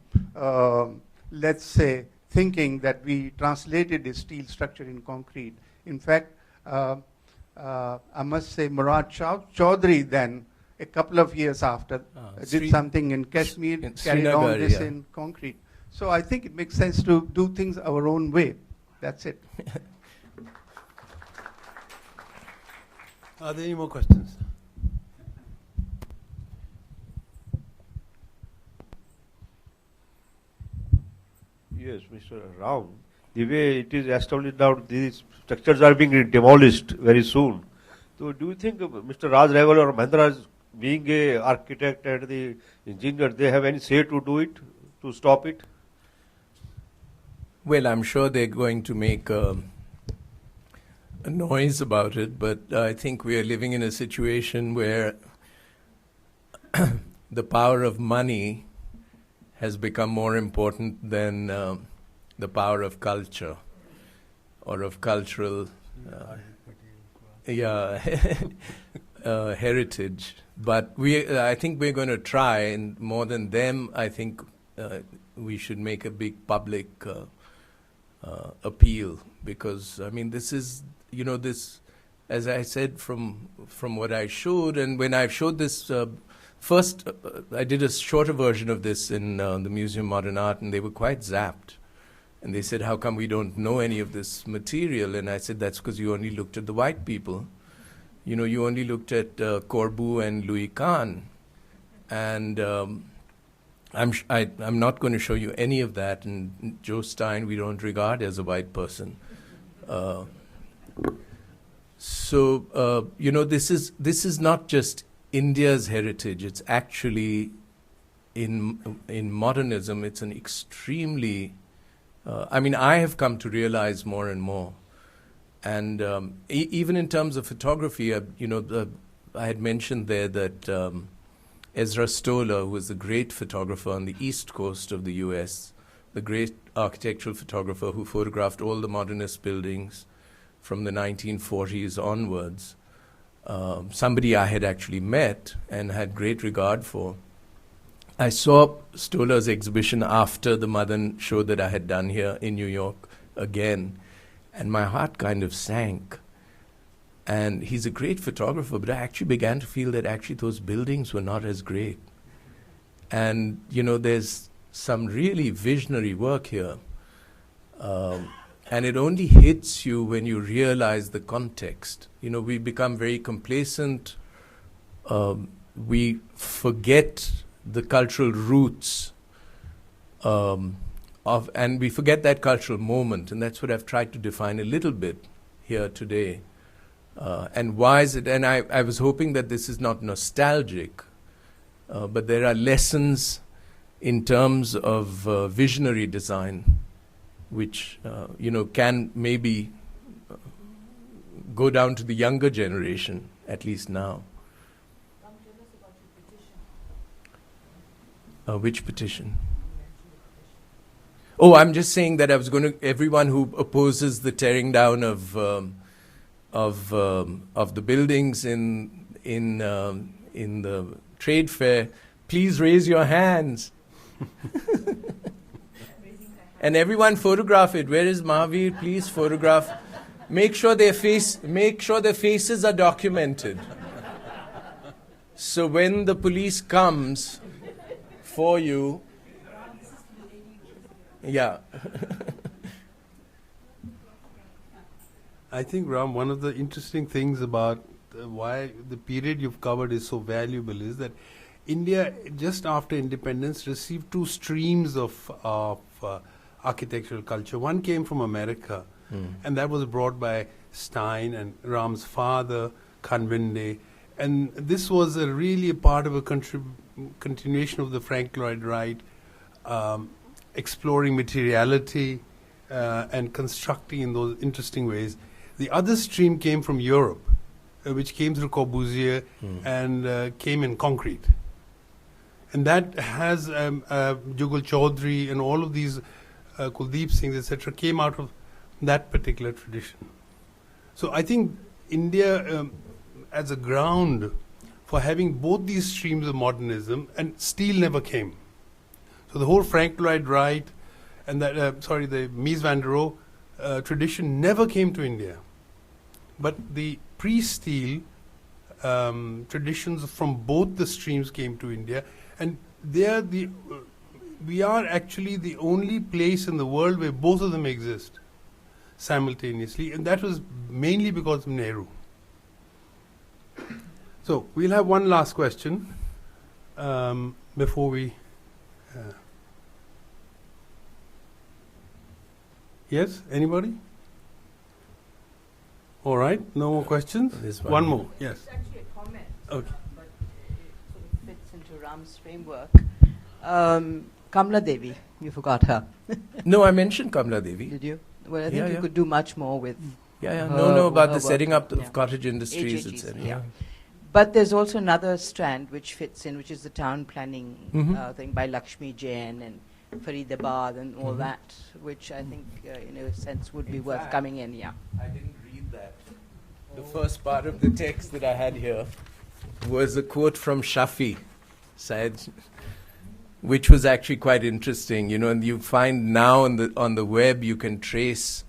let's say, thinking that we translated a steel structure in concrete. In fact, I must say Murad Chaudhry then, a couple of years after, did something in Kashmir, carried on this in concrete. So I think it makes sense to do things our own way. That's it. Are there any more questions? Yes, Mr. Ram, the way it is established now, these structures are being demolished very soon. So do you think Mr. Raj Reval or Mahendra, being a architect and the engineer, they have any say to do it, to stop it? Well, I'm sure they're going to make a noise about it, but I think we are living in a situation where the power of money has become more important than the power of culture or of cultural heritage. But I think we're going to try, and more than them, I think we should make a big public appeal, because I mean this is, this, as I said, from what I showed, and when I showed this first, I did a shorter version of this in the Museum of Modern Art, and they were quite zapped. And they said, how come we don't know any of this material? And I said, that's because you only looked at the white people. You only looked at Corbu and Louis Kahn. And I'm not going to show you any of that. And Joe Stein, we don't regard as a white person. This is not just India's heritage. It's actually, in modernism, it's an extremely, I have come to realize more and more. And even in terms of photography, I had mentioned there that Ezra Stoller, who was a great photographer on the east coast of the US, the great architectural photographer who photographed all the modernist buildings from the 1940s onwards. Somebody I had actually met and had great regard for. I saw Stoller's exhibition after the Madan show that I had done here in New York again, and my heart kind of sank. And he's a great photographer, but I actually began to feel that actually those buildings were not as great. And, you know, there's some really visionary work here. And it only hits you when you realize the context. You know, we become very complacent. We forget the cultural roots and we forget that cultural moment. And that's what I've tried to define a little bit here today. And why is it? And I was hoping that this is not nostalgic, but there are lessons in terms of visionary design which, you know, can maybe go down to the younger generation, at least now. Tell us about your petition. Which petition? Oh, I'm just saying that I was going to, everyone who opposes the tearing down of the buildings in the trade fair, please raise your hands. And everyone photograph it. Where is Mahavir? Please photograph. Make sure their faces are documented. So when the police comes for you, yeah. I think, Ram, one of the interesting things about why the period you've covered is so valuable is that India, just after independence, received two streams of architectural culture. One came from America, and that was brought by Stein and Ram's father, Kanvinde. And this was really a part of a continuation of the Frank Lloyd Wright, exploring materiality and constructing in those interesting ways. The other stream came from Europe, which came through Corbusier and came in concrete. And that has Jugal Chaudhry and all of these Kuldeep Singh, etc., came out of that particular tradition. So I think India as a ground for having both these streams of modernism, and steel never came. So the whole Frank Lloyd Wright and that, the Mies van der Rohe tradition never came to India. But the pre-steel traditions from both the streams came to India, and they are we are actually the only place in the world where both of them exist simultaneously, and that was mainly because of Nehru. So we'll have one last question before we... yes, anybody? All right, no more questions? There's One more, yes. It's actually a comment, Okay. but it sort of fits into Ram's framework. Kamla Devi, you forgot her. No, I mentioned Kamla Devi. Did you? Well, I think you could do much more with Yeah. her- No, about her the setting work. up Yeah. of cottage industries, HHEs, etc. yeah. But there's also another strand which fits in, which is the town planning thing by Lakshmi Jain and Faridabad and all that, which I think, in a sense, would be In worth fact, coming in, yeah. I didn't read that. The first part of the text that I had here was a quote from Shafi Said, which was actually quite interesting, you know, and you find now on the web you can trace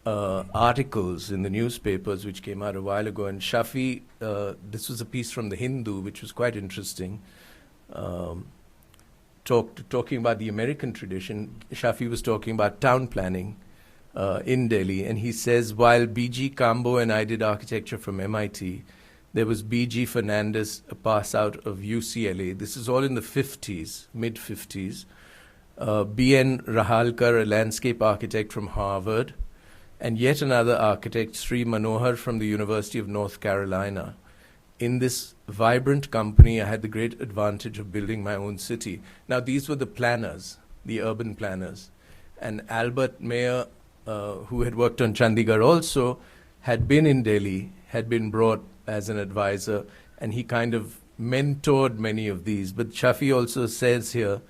articles in the newspapers which came out a while ago, and Shafi, this was a piece from the Hindu which was quite interesting, talking about the American tradition. Shafi was talking about town planning in Delhi, and he says, while B.G. Kambo and I did architecture from MIT, there was B.G. Fernandez, a pass out of UCLA. This is all in the 50s, mid-50s. B.N. Rahalkar, a landscape architect from Harvard, and yet another architect, Sri Manohar, from the University of North Carolina. In this vibrant company, I had the great advantage of building my own city. Now, these were the planners, the urban planners. And Albert Mayer, who had worked on Chandigarh also, had been in Delhi, had been brought as an advisor, and he kind of mentored many of these. But Shafi also says here,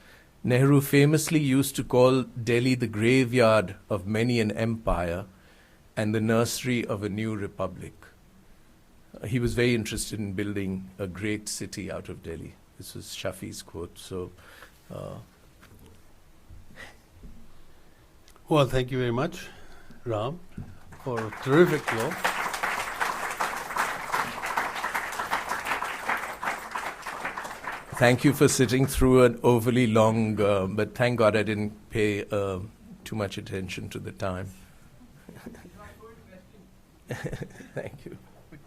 Nehru famously used to call Delhi the graveyard of many an empire and the nursery of a new republic. He was very interested in building a great city out of Delhi. This was Shafi's quote. So, well, thank you very much, Ram, for a terrific talk. thank you for sitting through an overly long, but thank God I didn't pay too much attention to the time. Thank you. But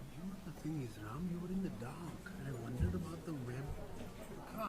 the thing is, Ram, you were in the dark.